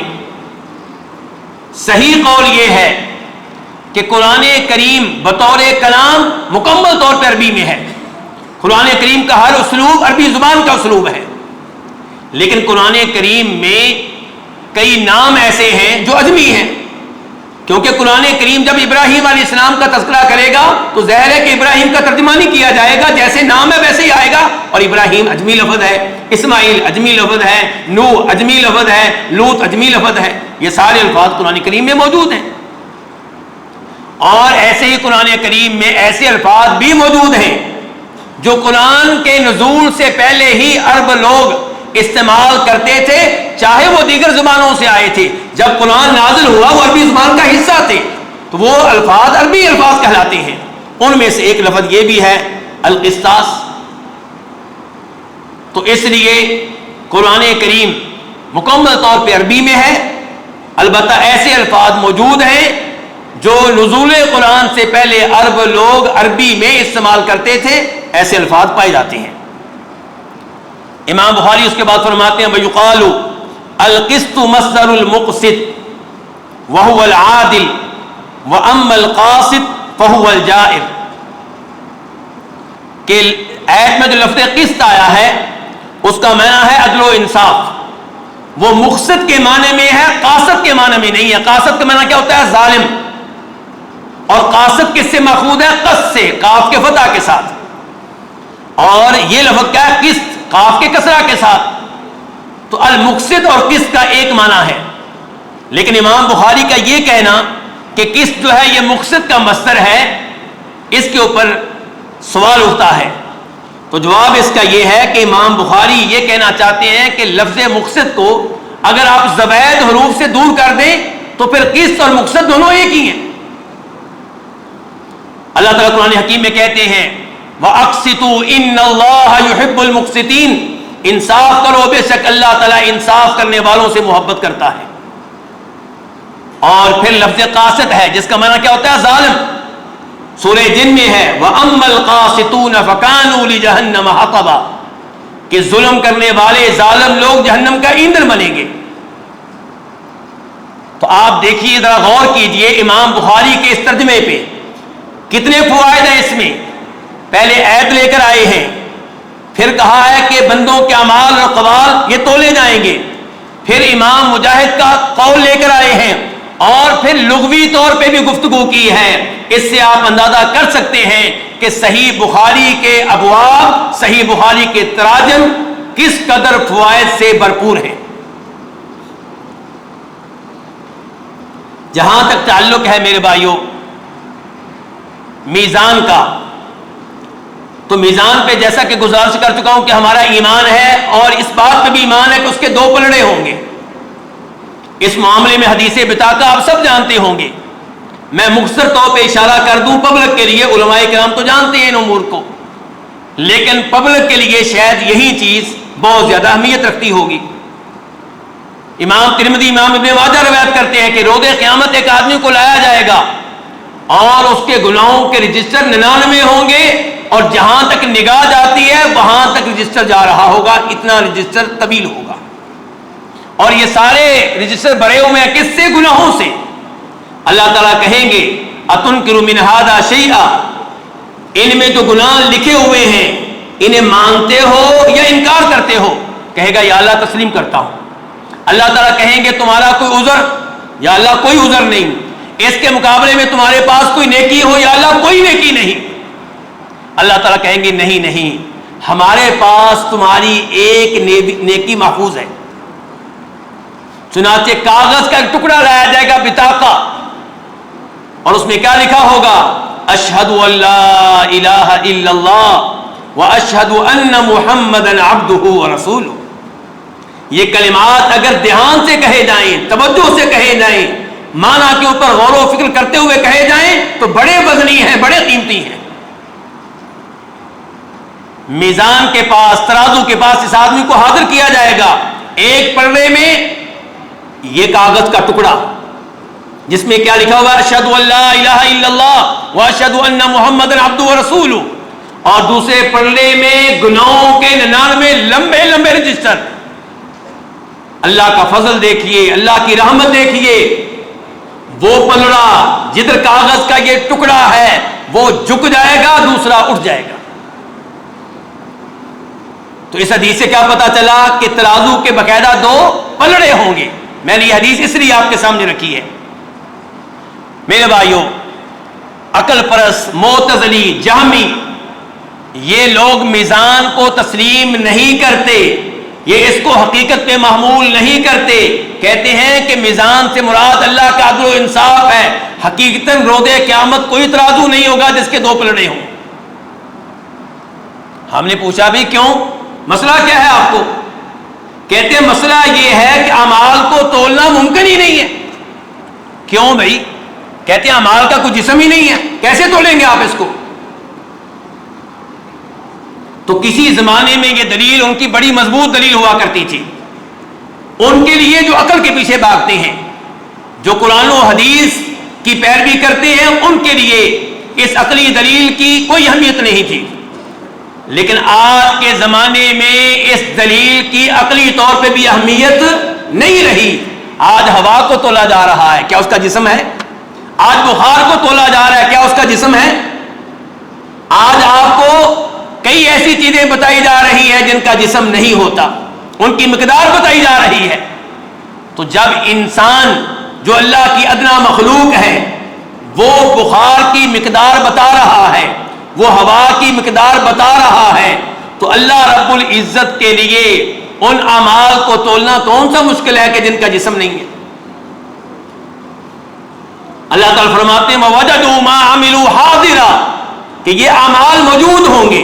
صحیح قول یہ ہے کہ قرآن کریم بطور کلام مکمل طور پہ عربی میں ہے۔ قرآن کریم کا ہر اسلوب عربی زبان کا اسلوب ہے، لیکن قرآن کریم میں کئی نام ایسے ہیں جو اجمی ہیں، کیونکہ قرآن کریم جب ابراہیم علیہ السلام کا تذکرہ کرے گا تو ظاہر ہے کہ ابراہیم کا ترجمہ نہیں کیا جائے گا، جیسے نام ہے ویسے ہی آئے گا، اور ابراہیم اجمی لفظ ہے، اسماعیل اجمی لفظ ہے، نوح اجمی لفظ ہے، لوط اجمی لفظ ہے، یہ سارے الفاظ قرآن کریم میں موجود ہیں۔ اور ایسے ہی قرآن کریم میں ایسے الفاظ بھی موجود ہیں جو قرآن کے نزول سے پہلے ہی عرب لوگ استعمال کرتے تھے، چاہے وہ دیگر زبانوں سے آئے تھے، جب قرآن نازل ہوا وہ عربی زبان کا حصہ تھے تو وہ الفاظ عربی الفاظ کہلاتے ہیں۔ ان میں سے ایک لفظ یہ بھی ہے القصاص۔ تو اس لیے قرآن کریم مکمل طور پہ عربی میں ہے، البتہ ایسے الفاظ موجود ہیں جو نزول قرآن سے پہلے عرب لوگ عربی میں استعمال کرتے تھے، ایسے الفاظ پائے جاتے ہیں۔ امام بخاری اس کے بعد فرماتے ہیں وَيُقَالُ الْقِسْطُ مَصْدَرُ الْمُقْسِطِ وَهُوَ الْعَادِلُ وَأَمَّا الْقَاسِطُ فَهُوَ الْجَائِرُ، کہ آیت میں جو لفظ قسط آیا ہے اس کا معنی ہے عدل و انصاف، وہ مقسط کے معنی میں ہے، قاسط کے معنی میں نہیں ہے۔ قاسط کا معنی کیا ہوتا ہے؟ ظالم، اور قاسط کس سے ماخوذ ہے؟ قص سے، قاف کے فتح کے ساتھ، اور یہ لفظ کیا ہے؟ قسط، قاف کے کسرہ کے ساتھ۔ تو المقسط اور قسط کا ایک معنی ہے، لیکن امام بخاری کا یہ کہنا کہ قسط جو ہے یہ مقسط کا مصدر ہے، اس کے اوپر سوال اٹھتا ہے۔ تو جواب اس کا یہ ہے کہ امام بخاری یہ کہنا چاہتے ہیں کہ لفظ مقسط کو اگر آپ زبید حروف سے دور کر دیں تو پھر قسط اور مقسط دونوں ایک ہی ہیں۔ اللہ تعالیٰ قرآن حکیم میں کہتے ہیں وَأَقْسِطُوا إِنَّ اللَّهَ يُحِبُّ الْمُقْسِطِينَ، انصاف کرو، بے شک اللہ تعالیٰ انصاف کرنے والوں سے محبت کرتا ہے۔ اور پھر لفظ قاسط ہے جس کا معنی کیا ہوتا ہے؟ ظالم، سورہ جن میں ہے وَأَمَّا الْقَاسِطُونَ فَكَانُوا لِجَهَنَّمَ حَطَبًا، کہ ظلم کرنے والے ظالم لوگ جہنم کا ایندھن بنیں گے۔ تو آپ دیکھیے، ذرا غور کیجئے امام بخاری کے اس ترجمے پہ کتنے فوائد ہیں۔ اس میں پہلے آیت لے کر آئے ہیں، پھر کہا ہے کہ بندوں کے اعمال اور اقوال یہ تولے جائیں گے، پھر امام مجاہد کا قول لے کر آئے ہیں، اور پھر لغوی طور پہ بھی گفتگو کی ہے۔ اس سے آپ اندازہ کر سکتے ہیں کہ صحیح بخاری کے ابواب، صحیح بخاری کے تراجم کس قدر فوائد سے بھرپور ہیں۔ جہاں تک تعلق ہے میرے بھائیوں میزان کا، تو میزان پہ جیسا کہ گزارش کر چکا ہوں کہ ہمارا ایمان ہے، اور اس بات پہ بھی ایمان ہے کہ اس کے دو پلڑے ہوں گے۔ اس معاملے میں حدیث بطاقہ آپ سب جانتے ہوں گے، میں مختصر طور پہ اشارہ کر دوں پبلک کے لیے، علماء کرام تو جانتے ہیں ان امور کو، لیکن پبلک کے لیے شاید یہی چیز بہت زیادہ اہمیت رکھتی ہوگی۔ امام ترمذی، امام ابن ماجہ روایت کرتے ہیں کہ روز قیامت ایک آدمی کو لایا جائے گا اور اس کے گناہوں کے رجسٹر 99 ہوں گے، اور جہاں تک نگاہ جاتی ہے وہاں تک رجسٹر جا رہا ہوگا، اتنا رجسٹر طویل ہوگا، اور یہ سارے رجسٹر بھرے ہوئے ہیں کس سے؟ گناہوں سے۔ اللہ تعالیٰ کہیں گے اتنکر من ھذا شیئا، ان میں جو گناہ لکھے ہوئے ہیں انہیں مانتے ہو یا انکار کرتے ہو؟ کہے گا یا اللہ تسلیم کرتا ہوں۔ اللہ تعالیٰ کہیں گے تمہارا کوئی عذر؟ یا اللہ کوئی عذر نہیں۔ اس کے مقابلے میں تمہارے پاس کوئی نیکی ہو؟ یا اللہ کوئی نیکی نہیں۔ اللہ تعالیٰ کہیں گے نہیں نہیں، ہمارے پاس تمہاری ایک نیکی محفوظ ہے۔ چنانچہ کاغذ کا ایک ٹکڑا لایا جائے گا، بطاقہ، اور اس میں کیا لکھا ہوگا؟ اشہد ان لا الہ الا اللہ واشہد ان محمدا عبدہ ورسولہ۔ یہ کلمات اگر دھیان سے کہے جائیں، توجہ سے کہے جائیں، معنی کے اوپر غور و فکر کرتے ہوئے کہے جائیں تو بڑے وزنی ہیں، بڑے قیمتی ہیں۔ میزان کے پاس، ترازو کے پاس اس آدمی کو حاضر کیا جائے گا، ایک پلڑے میں یہ کاغذ کا ٹکڑا جس میں کیا لکھا ہوا؟ اشہد ان لا الہ الا اللہ واشہد ان محمدا عبدہ ورسولہ، اور دوسرے پلڑے میں گناہوں کے 99 لمبے لمبے رجسٹر۔ اللہ کا فضل دیکھیے، اللہ کی رحمت دیکھیے، وہ پلڑا جدھر کاغذ کا یہ ٹکڑا ہے وہ جھک جائے گا، دوسرا اٹھ جائے گا۔ تو اس حدیث سے کیا پتا چلا کہ ترازو کے باقاعدہ 2 پلڑے ہوں گے۔ میں نے یہ حدیث اس لیے آپ کے سامنے رکھی ہے۔ میرے بھائیوں، عقل پرست، معتزلی، جہمی، یہ لوگ میزان کو تسلیم نہیں کرتے، یہ اس کو حقیقت پہ محمول نہیں کرتے، کہتے ہیں کہ میزان سے مراد اللہ کا عدل و انصاف ہے، حقیقتاً روز قیامت کوئی ترازو نہیں ہوگا جس کے 2 پلڑے ہوں۔ ہم نے پوچھا بھی کیوں؟ مسئلہ کیا ہے آپ کو؟ کہتے ہیں مسئلہ یہ ہے کہ اعمال کو تولنا ممکن ہی نہیں ہے۔ کیوں بھائی؟ کہتے ہیں اعمال کا کوئی جسم ہی نہیں ہے، کیسے تولیں گے آپ اس کو؟ تو کسی زمانے میں یہ دلیل ان کی بڑی مضبوط دلیل ہوا کرتی تھی۔ ان کے لیے جو عقل کے پیچھے بھاگتے ہیں، جو قرآن و حدیث کی پیروی کرتے ہیں، ان کے لیے اس عقلی دلیل کی کوئی اہمیت نہیں تھی۔ لیکن آج کے زمانے میں اس دلیل کی عقلی طور پہ بھی اہمیت نہیں رہی۔ آج ہوا کو تولا جا رہا ہے، کیا اس کا جسم ہے؟ آج بخار کو تولا جا رہا ہے، کیا اس کا جسم ہے؟ آج آپ کو کئی ایسی چیزیں بتائی جا رہی ہیں جن کا جسم نہیں ہوتا، ان کی مقدار بتائی جا رہی ہے۔ تو جب انسان جو اللہ کی ادنا مخلوق ہے وہ بخار کی مقدار بتا رہا ہے، وہ ہوا کی مقدار بتا رہا ہے، تو اللہ رب العزت کے لیے ان اعمال کو تولنا کون سا مشکل ہے کہ جن کا جسم نہیں ہے؟ اللہ تعالیٰ فرماتے ہیں وَوَجَدُوا مَا عَمِلُوا حَاضِرًا، کہ یہ اعمال موجود ہوں گے۔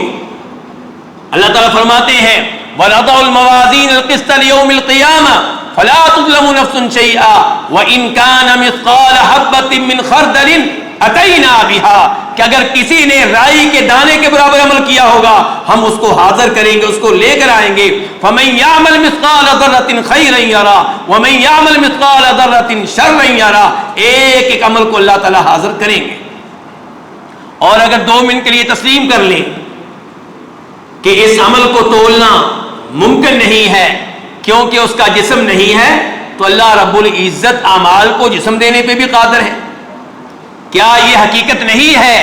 اللہ تعالیٰ فرماتے ہیں وَنَضَعُ الْمَوَازِينَ الْقِسْطَ لِيَوْمِ الْقِيَامَةِ فَلَا تُظْلَمُ نَفْسٌ شَيْئًا وَإِنْ كَانَ مِثْقَالَ حَبَّةٍ مِّنْ خَرْدَلٍ أَتَيْنَا بِهَا، کہ اگر کسی نے رائی کے دانے کے برابر عمل کیا ہوگا ہم اس کو حاضر کریں گے، اس کو لے کر آئیں گے۔ فَمَن يَعْمَلْ مِثْقَالَ ذَرَّةٍ خَيْرًا يَرَهُ وَمَن يَعْمَلْ مِثْقَالَ ذَرَّةٍ شَرًّا يَرَهُ، ایک ایک عمل کو اللہ تعالیٰ حاضر کریں گے۔ اور اگر 2 منٹ کے لیے تسلیم کر لیں کہ اس عمل کو تولنا ممکن نہیں ہے کیونکہ اس کا جسم نہیں ہے، تو اللہ رب العزت اعمال کو جسم دینے پہ بھی قادر ہے۔ کیا یہ حقیقت نہیں ہے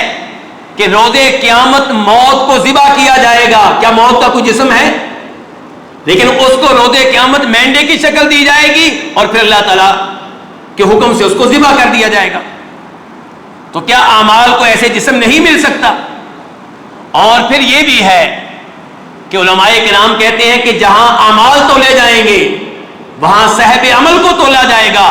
کہ روز قیامت موت کو ذبح کیا جائے گا؟ کیا موت کا کوئی جسم ہے؟ لیکن اس کو روز قیامت مینڈے کی شکل دی جائے گی اور پھر اللہ تعالیٰ کے حکم سے اس کو ذبح کر دیا جائے گا۔ تو کیا اعمال کو ایسے جسم نہیں مل سکتا؟ اور پھر یہ بھی ہے کہ علماء کرام کہتے ہیں کہ جہاں اعمال تولے جائیں گے وہاں صاحب عمل کو تولا جائے گا۔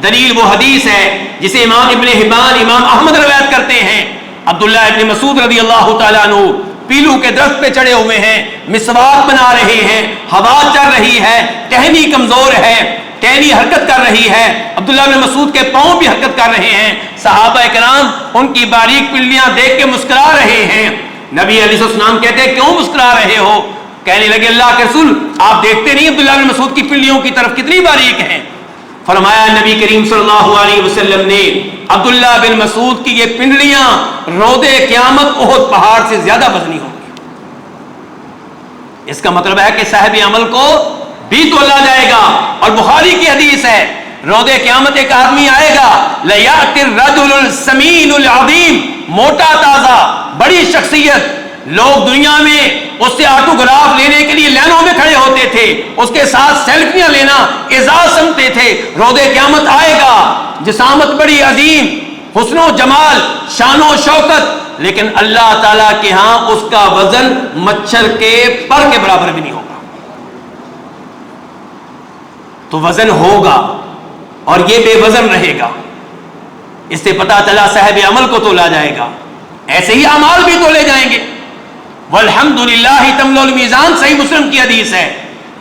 دلیل وہ حدیث ہے جسے امام ابن حبان، امام احمد روایت کرتے ہیں، عبداللہ ابن مسعود رضی اللہ تعالیٰ عنہ پیلو کے درخت پہ چڑھے ہوئے ہیں، مسواک بنا رہے ہیں، ہوا چل رہی ہے، ٹہنی کمزور ہے، ٹہنی حرکت کر رہی ہے، عبداللہ ابن مسعود کے پاؤں بھی حرکت کر رہے ہیں، صحابہ کرام ان کی باریک پنڈلیاں دیکھ کے مسکرا رہے ہیں۔ نبی علیہ السلام کہتے ہیں کیوں مسکرا رہے ہو؟ کہنے لگے اللہ کے رسول آپ دیکھتے نہیں عبداللہ بن مسعود کی پنڈلیوں کی طرف کتنی باریک ہیں؟ فرمایا نبی کریم صلی اللہ علیہ وسلم نے عبداللہ بن مسعود کی یہ پنڈلیاں روز قیامت احد پہاڑ سے زیادہ وزنی ہوں گی۔ اس کا مطلب ہے کہ صاحب عمل کو بھی تولا جائے گا۔ اور بخاری کی حدیث ہے روز قیامت ایک آدمی آئے گا لیات الرجل السمین العظیم، موٹا تازہ بڑی شخصیت، لوگ دنیا میں اس سے آٹوگراف لینے کے لیے لائنوں میں کھڑے ہوتے تھے، اس کے ساتھ سیلفیاں لینا اعزاز سمجھتے تھے۔ روز قیامت آئے گا، جسامت بڑی عظیم، حسن و جمال، شان و شوکت، لیکن اللہ تعالیٰ کے ہاں اس کا وزن مچھر کے پر کے برابر بھی نہیں ہوگا۔ تو وزن ہوگا اور یہ بے وزن رہے گا، اس سے پتہ چلا صاحب عمل کو تولا جائے گا۔ ایسے ہی اعمال بھی تولے جائیں گے۔ والحمدللہ تملأ المیزان، صحیح مسلم کی حدیث ہے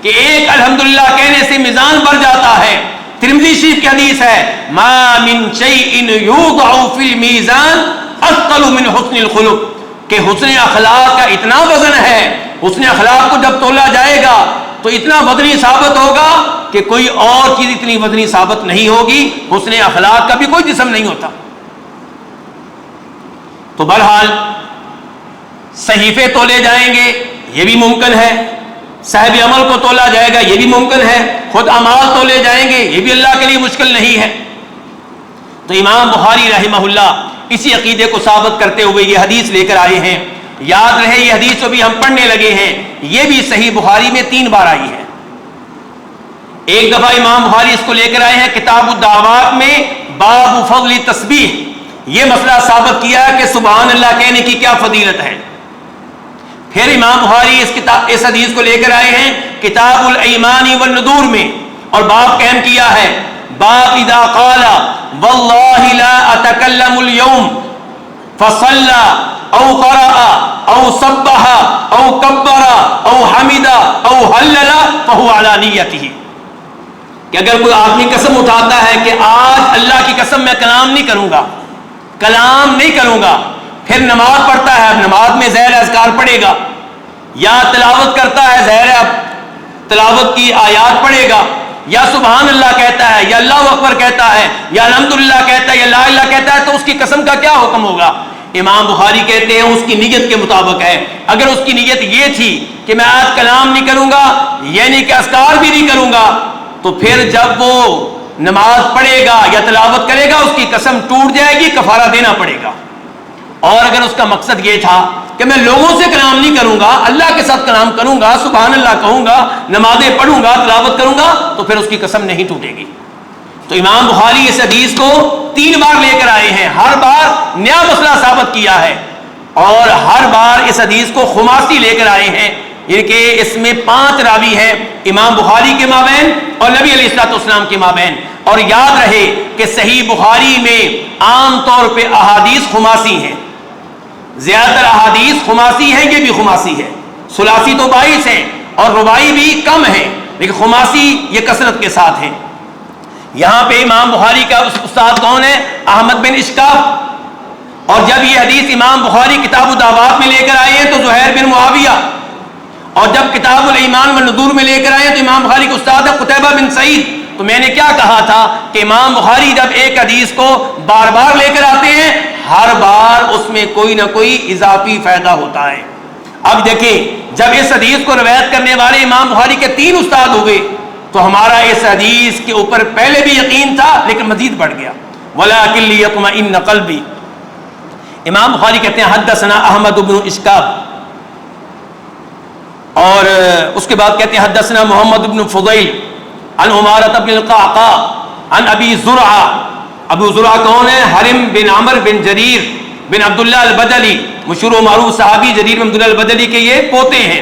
کہ ایک الحمدللہ کہنے سے میزان بڑھ جاتا ہے۔ ترمذی شریف کی حدیث ہے ما من شیء یوضع فی المیزان اثقل من حسن الخلق، کہ حسن اخلاق کا اتنا وزن ہے، حسن اخلاق کو جب تولا جائے گا تو اتنا وزنی ثابت ہوگا کہ کوئی اور چیز اتنی وزنی ثابت نہیں ہوگی۔ حسن اخلاق کا بھی کوئی جسم نہیں ہوتا۔ تو بہرحال صحیفے تولے جائیں گے، یہ بھی ممکن ہے، صاحب عمل کو تولا جائے گا، یہ بھی ممکن ہے، خود اعمال تولے جائیں گے، یہ بھی اللہ کے لیے مشکل نہیں ہے۔ تو امام بخاری رحمہ اللہ اسی عقیدے کو ثابت کرتے ہوئے یہ حدیث لے کر آئے ہیں۔ یاد رہے یہ حدیث جو بھی ہم پڑھنے لگے ہیں یہ بھی صحیح بخاری میں 3 بار آئی ہے۔ ایک دفعہ امام بخاری اس کو لے کر آئے ہیں کتاب الدعوات میں، باب فضل تسبیح، یہ مسئلہ ثابت کیا ہے کہ سبحان اللہ کہنے کی کیا فضیلت ہے۔ پھر امام بخاری اس حدیث کو لے کر آئے ہیں کتاب الایمان والنذور میں، اور باب قائم کیا ہے باب اذا قال واللہ لا اتکلم اليوم فصلى او قرأ او سبح او کبر او حمد او ہلل فهو على نیته، کہ اگر کوئی آدمی قسم اٹھاتا ہے کہ آج اللہ کی قسم میں کلام نہیں کروں گا، پھر نماز پڑھتا ہے، اب نماز میں ظاہر اذکار پڑھے گا، یا تلاوت کرتا ہے ظاہر اب تلاوت کی آیات پڑھے گا، یا سبحان اللہ کہتا ہے، یا اللہ اکبر کہتا ہے، یا الحمدللہ کہتا ہے، یا لا الہ کہتا ہے، تو اس کی قسم کا کیا حکم ہوگا؟ امام بخاری کہتے ہیں اس کی نیت کے مطابق ہے۔ اگر اس کی نیت یہ تھی کہ میں آج کلام نہیں کروں گا، یعنی کہ اذکار بھی نہیں کروں گا، تو پھر جب وہ نماز پڑھے گا یا تلاوت کرے گا اس کی قسم ٹوٹ جائے گی، کفارہ دینا پڑے گا۔ اور اگر اس کا مقصد یہ تھا کہ میں لوگوں سے کلام نہیں کروں گا، اللہ کے ساتھ کلام کروں گا، سبحان اللہ کہوں گا، نمازیں پڑھوں گا، تلاوت کروں گا، تو پھر اس کی قسم نہیں ٹوٹے گی۔ تو امام بخاری اس حدیث کو 3 بار لے کر آئے ہیں، ہر بار نیا مسئلہ ثابت کیا ہے، اور ہر بار اس حدیث کو خماسی لے کر آئے ہیں، یعنی کہ اس میں 5 راوی ہیں امام بخاری کے مابین اور نبی علیہ الصلوۃ والسلام کے مابین۔ اور یاد رہے کہ صحیح بخاری میں عام طور پہ احادیث خماسی ہیں، زیادہ تر احادیث خماسی ہیں، یہ بھی خماسی ہے، ثلاثی تو 22 ہیں اور رباعی بھی کم ہیں، لیکن خماسی یہ کثرت کے ساتھ ہیں۔ یہاں پہ امام بخاری کا استاد کون ہے؟ احمد بن اشکاف۔ اور جب یہ حدیث امام بخاری کتاب الدعوات میں لے کر آئے ہیں تو زہیر بن معاویہ، اور جب کتاب الایمان والنذور میں لے کر آئے ہیں تو امام بخاری کے استاد ہے قتیبہ بن سعید۔ تو میں نے کیا کہا تھا کہ امام بخاری جب ایک حدیث کو بار بار لے کر آتے ہیں، ہر بار اس میں کوئی نہ کوئی اضافی فائدہ ہوتا ہے۔ اب دیکھیں جب اس حدیث کو روایت کرنے والے امام بخاری کے 3 استاد ہوئے تو ہمارا اس حدیث کے اوپر پہلے بھی یقین تھا لیکن مزید بڑھ گیا۔ وَلَٰكِن لِيَطْمَئِنَّ قَلْبِي، امام بخاری کہتے ہیں حدثنا احمد بن اشکاب، اور اس کے بعد کہتے ہیں حدثنا محمد بن فضیل عن عمارة بن القعقاع عن ابی زرعہ۔ ابو زرعہ کون ہے؟ حرم بن عمر بن جریر بن عبداللہ البجلی، مشہور و معروف صحابی جریر بن عبداللہ البجلی کے یہ پوتے ہیں،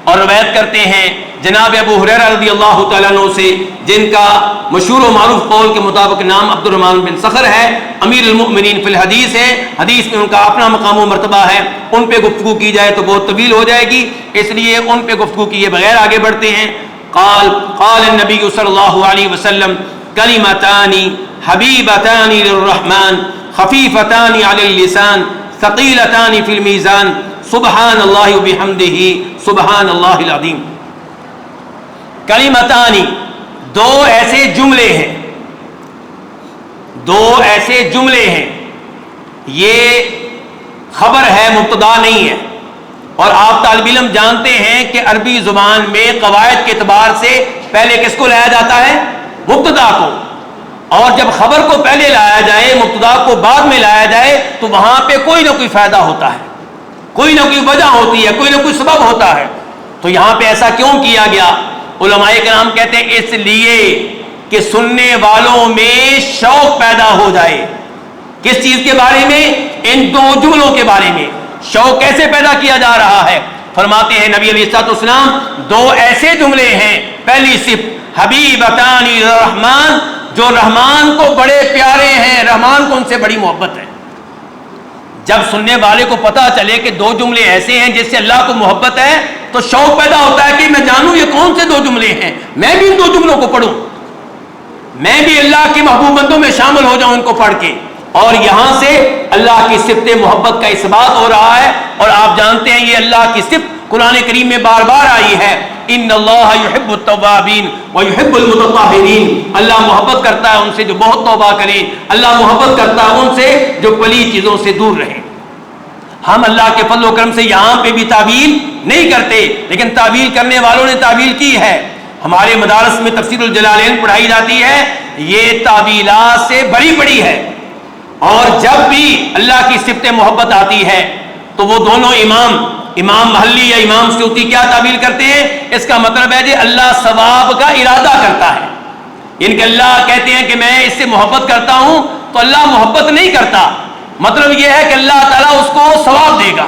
اور روایت کرتے ہیں جناب ابو ہریرہ رضی اللہ تعالیٰ عنہ سے، جن کا مشہور و معروف قول کے مطابق نام عبد الرحمن بن صخر ہے، امیر المؤمنین فی الحدیث ہے، حدیث میں ان کا اپنا مقام و مرتبہ ہے، ان پہ گفتگو کی جائے تو بہت طویل ہو جائے گی، اس لیے ان پہ گفتگو کیے بغیر آگے بڑھتے ہیں۔ قال النبی صلی اللہ علیہ وسلم کلمتان حبیبتان للرحمن خفیفتان علی اللسان ثقیلتان فی المیزان سبحان اللہ وبحمدہ سبحان اللہ العظیم۔ کلمتان، 2 ایسے جملے ہیں، دو ایسے جملے ہیں، یہ خبر ہے، مبتدا نہیں ہے، اور آپ طالب علم جانتے ہیں کہ عربی زبان میں قواعد کے اعتبار سے پہلے کس کو لایا جاتا ہے؟ مبتدا کو، اور جب خبر کو پہلے لایا جائے، مبتدا کو بعد میں لایا جائے، تو وہاں پہ کوئی نہ کوئی فائدہ ہوتا ہے، کوئی نہ کوئی وجہ ہوتی ہے، کوئی نہ کوئی سبب ہوتا ہے۔ تو یہاں پہ ایسا کیوں کیا گیا؟ علماء کرام کہتے ہیں اس لیے کہ سننے والوں میں شوق پیدا ہو جائے۔ کس چیز کے بارے میں؟ ان دو جملوں کے بارے میں۔ شوق کیسے پیدا کیا جا رہا ہے؟ فرماتے ہیں نبی علیہ الصلوۃ والسلام دو ایسے جملے ہیں، پہلی صفت حبیبتان الرحمن، جو رحمان کو بڑے پیارے ہیں، رحمان کو ان سے بڑی محبت ہے۔ جب سننے والے کو پتا چلے کہ دو جملے ایسے ہیں جس سے اللہ کو محبت ہے، تو شوق پیدا ہوتا ہے کہ میں جانوں یہ کون سے دو جملے ہیں، میں بھی ان دو جملوں کو پڑھوں، میں بھی اللہ کے محبوب بندوں میں شامل ہو جاؤں ان کو پڑھ کے۔ اور یہاں سے اللہ کی صفت محبت کا اثبات ہو رہا ہے، اور آپ جانتے ہیں یہ اللہ کی صفت قرآن کریم میں بار بار آئی ہے، ان اللہ یحب التوابین ویحب المتطہرین، اللہ محبت کرتا ہے ان سے جو بہت توبہ کریں، اللہ محبت کرتا ہے ان سے جو پلید چیزوں سے دور رہیں۔ ہم اللہ کے فضل و کرم سے یہاں پہ بھی تعویل نہیں کرتے، لیکن تعویل کرنے والوں نے تعویل کی ہے۔ ہمارے مدارس میں تفسیر الجلالین پڑھائی جاتی ہے، یہ تعویلات سے بڑی بڑی ہے، اور جب بھی اللہ کی صفت محبت آتی ہے تو وہ دونوں امام محلی یا امام سیوطی کیا تعویل کرتے ہیں؟ اس کا مطلب ہے کہ اللہ ثواب کا ارادہ کرتا ہے، یعنی کہ اللہ کہتے ہیں کہ میں اس سے محبت کرتا ہوں، تو اللہ محبت نہیں کرتا، مطلب یہ ہے کہ اللہ تعالیٰ اس کو ثواب دے گا۔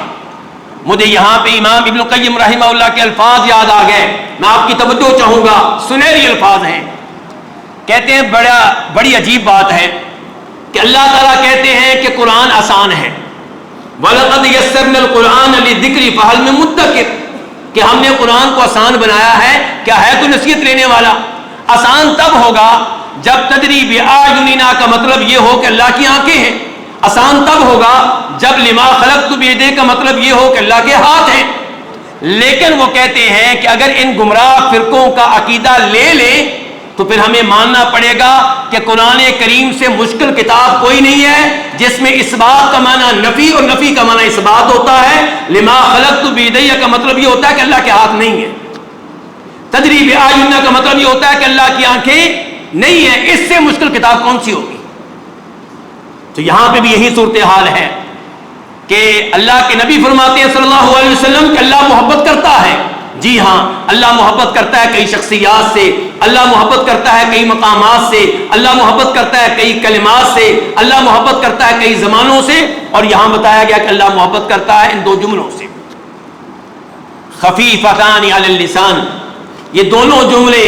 مجھے یہاں پہ امام ابن القیم رحمہ اللہ کے الفاظ یاد آ گئے، میں آپ کی توجہ چاہوں گا، سنہری الفاظ ہیں۔ کہتے ہیں بڑی عجیب بات ہے کہ اللہ تعالیٰ کہتے ہیں کہ قرآن آسان ہے، وَلَقَدْ يَسَّرْنَا الْقُرْآنَ لِلذِّكْرِ فَهَلْ مِن مُدَّكِرٍ، کہ ہم نے قرآن کو آسان بنایا ہے، کیا ہے تو نصیحت لینے والا؟ آسان تب ہوگا جب تجری بِأَعْيُنِنَا کا مطلب یہ ہو کہ اللہ کی آنکھیں ہیں، آسان تب ہوگا جب لما خلقت بِيَدَيْكَ کا مطلب یہ ہو کہ اللہ کے ہاتھ ہیں۔ لیکن وہ کہتے ہیں کہ اگر ان گمراہ فرقوں کا عقیدہ لے لیں تو پھر ہمیں ماننا پڑے گا کہ قرآن کریم سے مشکل کتاب کوئی نہیں ہے جس میں اثبات کا معنی نفی اور نفی کا معنی اثبات ہوتا ہے۔ لما خلقت بِيَدَيَّ کا مطلب یہ ہوتا ہے کہ اللہ کے ہاتھ نہیں ہے، تجری بِأَعْيُنِنَا کا مطلب یہ ہوتا ہے کہ اللہ کی آنکھیں نہیں ہیں، اس سے مشکل کتاب کون سی ہوگی؟ تو یہاں پہ بھی یہی صورتحال ہے کہ اللہ کے نبی فرماتے ہیں صلی اللہ علیہ وسلم کہ اللہ محبت کرتا ہے۔ جی ہاں، اللہ محبت کرتا ہے کئی شخصیات سے، اللہ محبت کرتا ہے کئی مقامات سے، اللہ محبت کرتا ہے کئی کلمات سے، اللہ محبت کرتا ہے کئی زمانوں سے، اور یہاں بتایا گیا کہ اللہ محبت کرتا ہے ان دو جملوں سے۔ خفیفتان علی اللسان، یہ دونوں جملے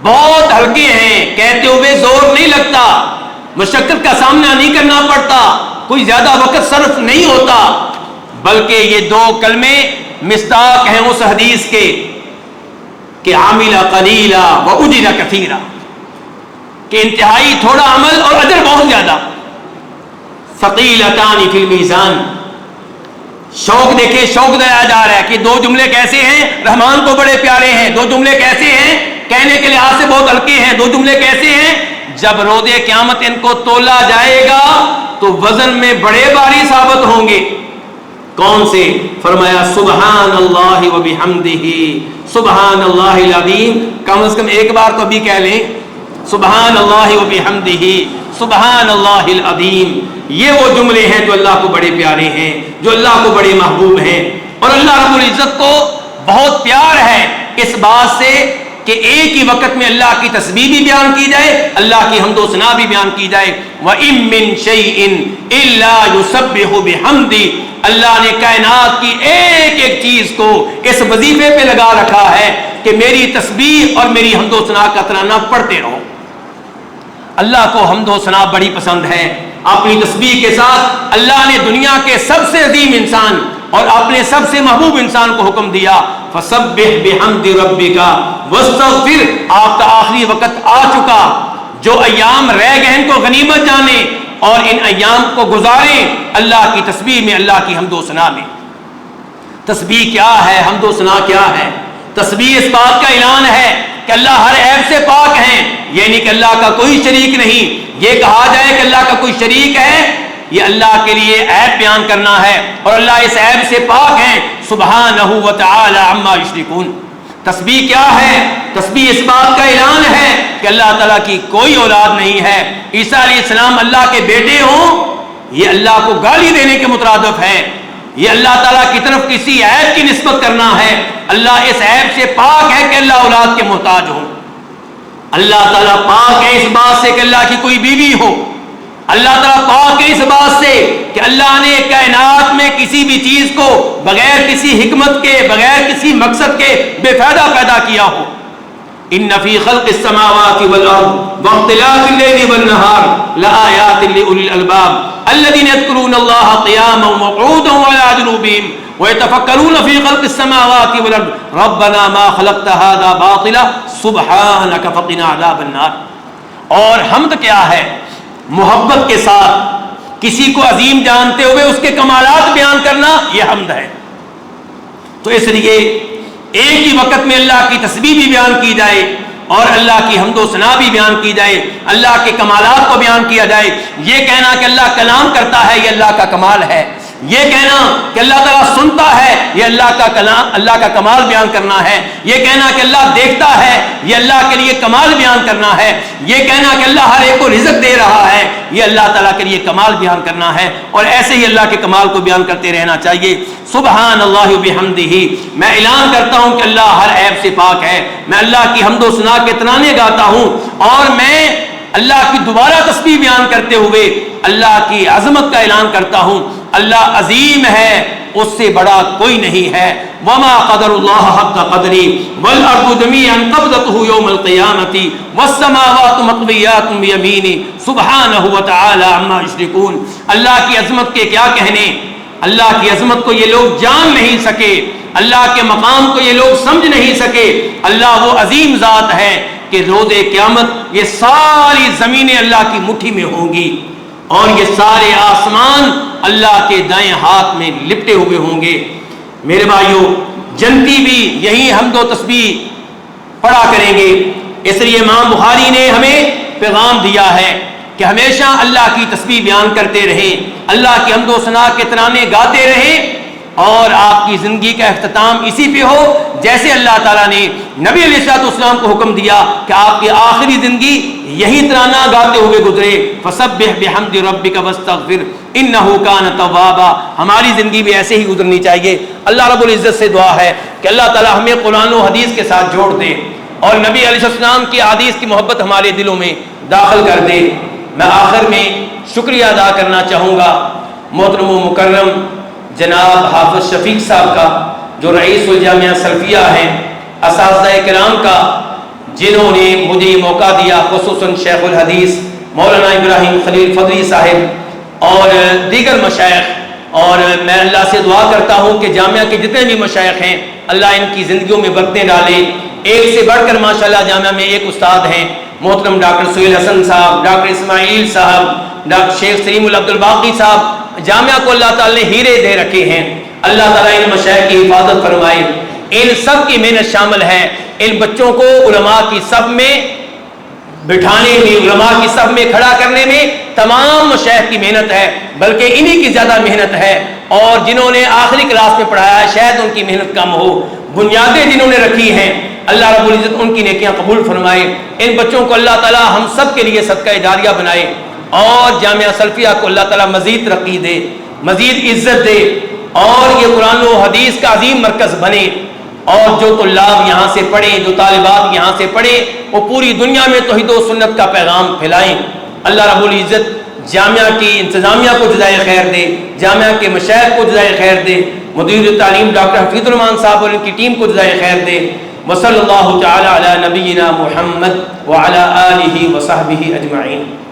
بہت ہلکے ہیں، کہتے ہوئے زور نہیں لگتا، مشقت کا سامنا نہیں کرنا پڑتا، کوئی زیادہ وقت صرف نہیں ہوتا، بلکہ یہ دو کلمے مصداق ہیں اس حدیث کے کہ عامل قلیلا واجر کثیرا، کہ انتہائی تھوڑا عمل اور اجر بہت زیادہ۔ ثقیلتان فی المیزان، شوق دیکھیں، شوق دیا جا رہا ہے کہ دو جملے کیسے ہیں، رحمان کو بڑے پیارے ہیں، دو جملے کیسے ہیں، کہنے کے لحاظ سے بہت ہلکے ہیں، دو جملے کیسے ہیں، جب روز قیامت ان کو تولا جائے گا تو وزن میں بڑے بھاری ثابت ہوں گے۔ کون سے؟ فرمایا سبحان اللہ و بحمدہ، سبحان اللہ العظیم، کم از کم ایک بار تو بھی کہہ لیں سبحان اللہ و بحمدہ، سبحان اللہ العظیم۔ یہ وہ جملے ہیں جو اللہ کو بڑے پیارے ہیں، جو اللہ کو بڑے محبوب ہیں، اور اللہ رب العزت کو بہت پیار ہے اس بات سے کہ ایک ہی وقت میں اللہ کی تسبیح بھی بیان کی جائے، اللہ کی حمد و ثنا بھی بیان کی جائے۔ وَإِن مِّن شَيْءٍ إِلَّا يُسَبِّحُ بِحَمْدِهِ، اللہ نے کائنات کی ایک ایک چیز کو اس وظیفے پہ لگا رکھا ہے کہ میری تسبیح اور میری حمد و ثنا کا ترانہ پڑھتے رہو۔ اللہ کو حمد و ثنا بڑی پسند ہے۔ اپنی تسبیح کے ساتھ اللہ نے دنیا کے سب سے عظیم انسان اور اپنے سب سے محبوب انسان کو حکم دیا فسبح بحمد ربک واستغفر، آپ کا آخری وقت آ چکا، جو ایام رہ گئے ان کو غنیمت جانیں اور ان ایام کو گزاریں اللہ کی تسبیح میں، اللہ کی حمد و ثنا میں۔ تسبیح کیا ہے، حمد و ثنا کیا ہے؟ تسبیح اس بات کا اعلان ہے کہ اللہ ہر عیب سے پاک ہیں، یہ نہیں کہ اللہ کا کوئی شریک نہیں۔ یہ کہا جائے کہ اللہ کا کوئی شریک ہے، یہ اللہ کے لیے عیب بیان کرنا ہے، اور اللہ اس عیب سے پاک ہیں، سبحانہ و تعالی عما یشرکون۔ تسبیح کیا ہے؟ تسبیح اس بات کا اعلان ہے کہ اللہ تعالیٰ کی کوئی اولاد نہیں ہے۔ عیسیٰ علیہ السلام اللہ کے بیٹے ہوں، یہ اللہ کو گالی دینے کے مترادف ہے، یہ اللہ تعالیٰ کی طرف کسی عیب کی نسبت کرنا ہے۔ اللہ اس عیب سے پاک ہے کہ اللہ اولاد کے محتاج ہو۔ اللہ تعالیٰ پاک ہے اس بات سے کہ اللہ کی کوئی بیوی ہو۔ اللہ تعالیٰ پاک ہے اس بات سے کہ اللہ نے کائنات میں کسی بھی چیز کو بغیر کسی حکمت کے، بغیر کسی مقصد کے بے فائدہ پیدا کیا ہو۔ ان فی خلق السماوات والارض واختلاف اللیل والنہار لآیات لأولی الالباب الذین یذکرون اللہ قیاما وقعودا وعلی جنوبہم ویتفکرون فی خلق السماوات والارض ربنا ما خلقت ھذا باطلا سبحانک فقنا عذاب النار۔ اور حمد کیا ہے؟ محبت کے ساتھ کسی کو عظیم جانتے ہوئے اس کے کمالات بیان کرنا، یہ حمد ہے۔ تو اس لیے ایک ہی وقت میں اللہ کی تسبیح بھی بیان کی جائے اور اللہ کی حمد و ثنا بھی بیان کی جائے، اللہ کے کمالات کو بیان کیا جائے۔ یہ کہنا کہ اللہ کلام کرتا ہے، یہ اللہ کا کمال ہے۔ یہ کہنا کہ اللہ تعالیٰ سنتا ہے، یہ اللہ کا کلام، اللہ کا کمال بیان کرنا ہے۔ یہ کہنا کہ اللہ دیکھتا ہے، یہ اللہ کے لیے کمال بیان کرنا ہے۔ یہ کہنا کہ اللہ ہر ایک کو رزق دے رہا ہے، یہ اللہ تعالیٰ کے لیے کمال بیان کرنا ہے، اور ایسے ہی اللہ کے کمال کو بیان کرتے رہنا چاہیے۔ سبحان اللہ وبحمدہ، میں اعلان کرتا ہوں کہ اللہ ہر عیب سے پاک ہے۔ میں اللہ کی حمد و ثنا کے ترانے گاتا ہوں، اور میں اللہ کی دوبارہ تسبیح بیان کرتے ہوئے اللہ کی عظمت کا اعلان کرتا ہوں۔ اللہ عظیم ہے، اس سے بڑا کوئی نہیں ہے۔ وما قدر اللہ حق قدری والارض جميعا قبضته يوم القیامة والسماوات مطویات بیمینہ سبحانہ وتعالی عما یشرکون۔ اللہ کی عظمت کے کیا کہنے، اللہ کی عظمت کو یہ لوگ جان نہیں سکے، اللہ کے مقام کو یہ لوگ سمجھ نہیں سکے۔ اللہ وہ عظیم ذات ہے کہ روز قیامت یہ ساری زمینیں اللہ کی مٹھی میں ہوں گی، اور یہ سارے آسمان اللہ کے دائیں ہاتھ میں لپٹے ہوئے ہوں گے۔ میرے بھائیوں، جنتی بھی یہی حمد و تسبیح پڑھا کریں گے۔ اس لیے امام بخاری نے ہمیں پیغام دیا ہے کہ ہمیشہ اللہ کی تسبیح بیان کرتے رہیں، اللہ کی حمد و ثنا کے ترانے گاتے رہیں، اور آپ کی زندگی کا اختتام اسی پہ ہو جیسے اللہ تعالیٰ نے نبی علیہ السلام کو حکم دیا کہ آپ کی آخری زندگی یہی ترانہ گاتے ہوئے گزرے۔ فسبح بحمد ربک واستغفر انہ کان توابا۔ ہماری زندگی بھی ایسے ہی گزرنی چاہیے۔ اللہ رب العزت سے دعا ہے کہ اللہ تعالیٰ ہمیں قرآن و حدیث کے ساتھ جوڑ دے، اور نبی علیہ السلام کی احادیث کی محبت ہمارے دلوں میں داخل کر دے۔ میں آخر میں شکریہ ادا کرنا چاہوں گا محترم و مکرم جناب حافظ شفیق صاحب کا، جو رئیس الجامعہ سلفیہ ہیں، اساتذہ کرام کا، جنہوں نے مجھے یہ موقع دیا، خصوصاً شیخ الحدیث مولانا ابراہیم خلیل فضلی صاحب اور دیگر مشائخ۔ اور میں اللہ سے دعا کرتا ہوں کہ جامعہ کے جتنے بھی مشائخ ہیں اللہ ان کی زندگیوں میں برکتیں ڈالے۔ ایک سے بڑھ کر ماشاءاللہ جامعہ میں ایک استاد ہیں محترم ڈاکٹر سہیل حسن صاحب، ڈاکٹر اسماعیل صاحب، ڈاکٹر شیخ سلیم العبد الباقی صاحب۔ جامعہ کو اللہ تعالیٰ نے ہیرے دے رکھے ہیں، اللہ تعالیٰ ان مشائخ کی حفاظت فرمائے۔ ان سب کی محنت شامل ہے ان بچوں کو علماء کی صف میں بٹھانے میں، علماء کی صف میں کھڑا کرنے میں تمام مشائخ کی محنت ہے، بلکہ انہی کی زیادہ محنت ہے۔ اور جنہوں نے آخری کلاس میں پڑھایا ہے شاید ان کی محنت کم ہو، بنیادیں جنہوں نے رکھی ہیں اللہ رب العزت ان کی نیکیاں قبول فرمائے۔ ان بچوں کو اللہ تعالیٰ ہم سب کے لیے صدقہ جاریہ بنائے، اور جامعہ سلفیہ کو اللہ تعالیٰ مزید ترقی دے، مزید عزت دے، اور یہ قرآن و حدیث کا عظیم مرکز بنے۔ اور جو طلاب یہاں سے پڑھیں، جو طالبات یہاں سے پڑھیں، وہ پوری دنیا میں توحید و سنت کا پیغام پھیلائیں۔ اللہ رب العزت جامعہ کی انتظامیہ کو جزائے خیر دے، جامعہ کے مشائخ کو جزائے خیر دے، مدیر تعلیم ڈاکٹر حفیظ الرحمان صاحب اور ان کی ٹیم کو جزائے خیر دے۔ وصلی اللہ تعالی علی نبینا محمد وعلی آلہ وصحبہ اجمعین۔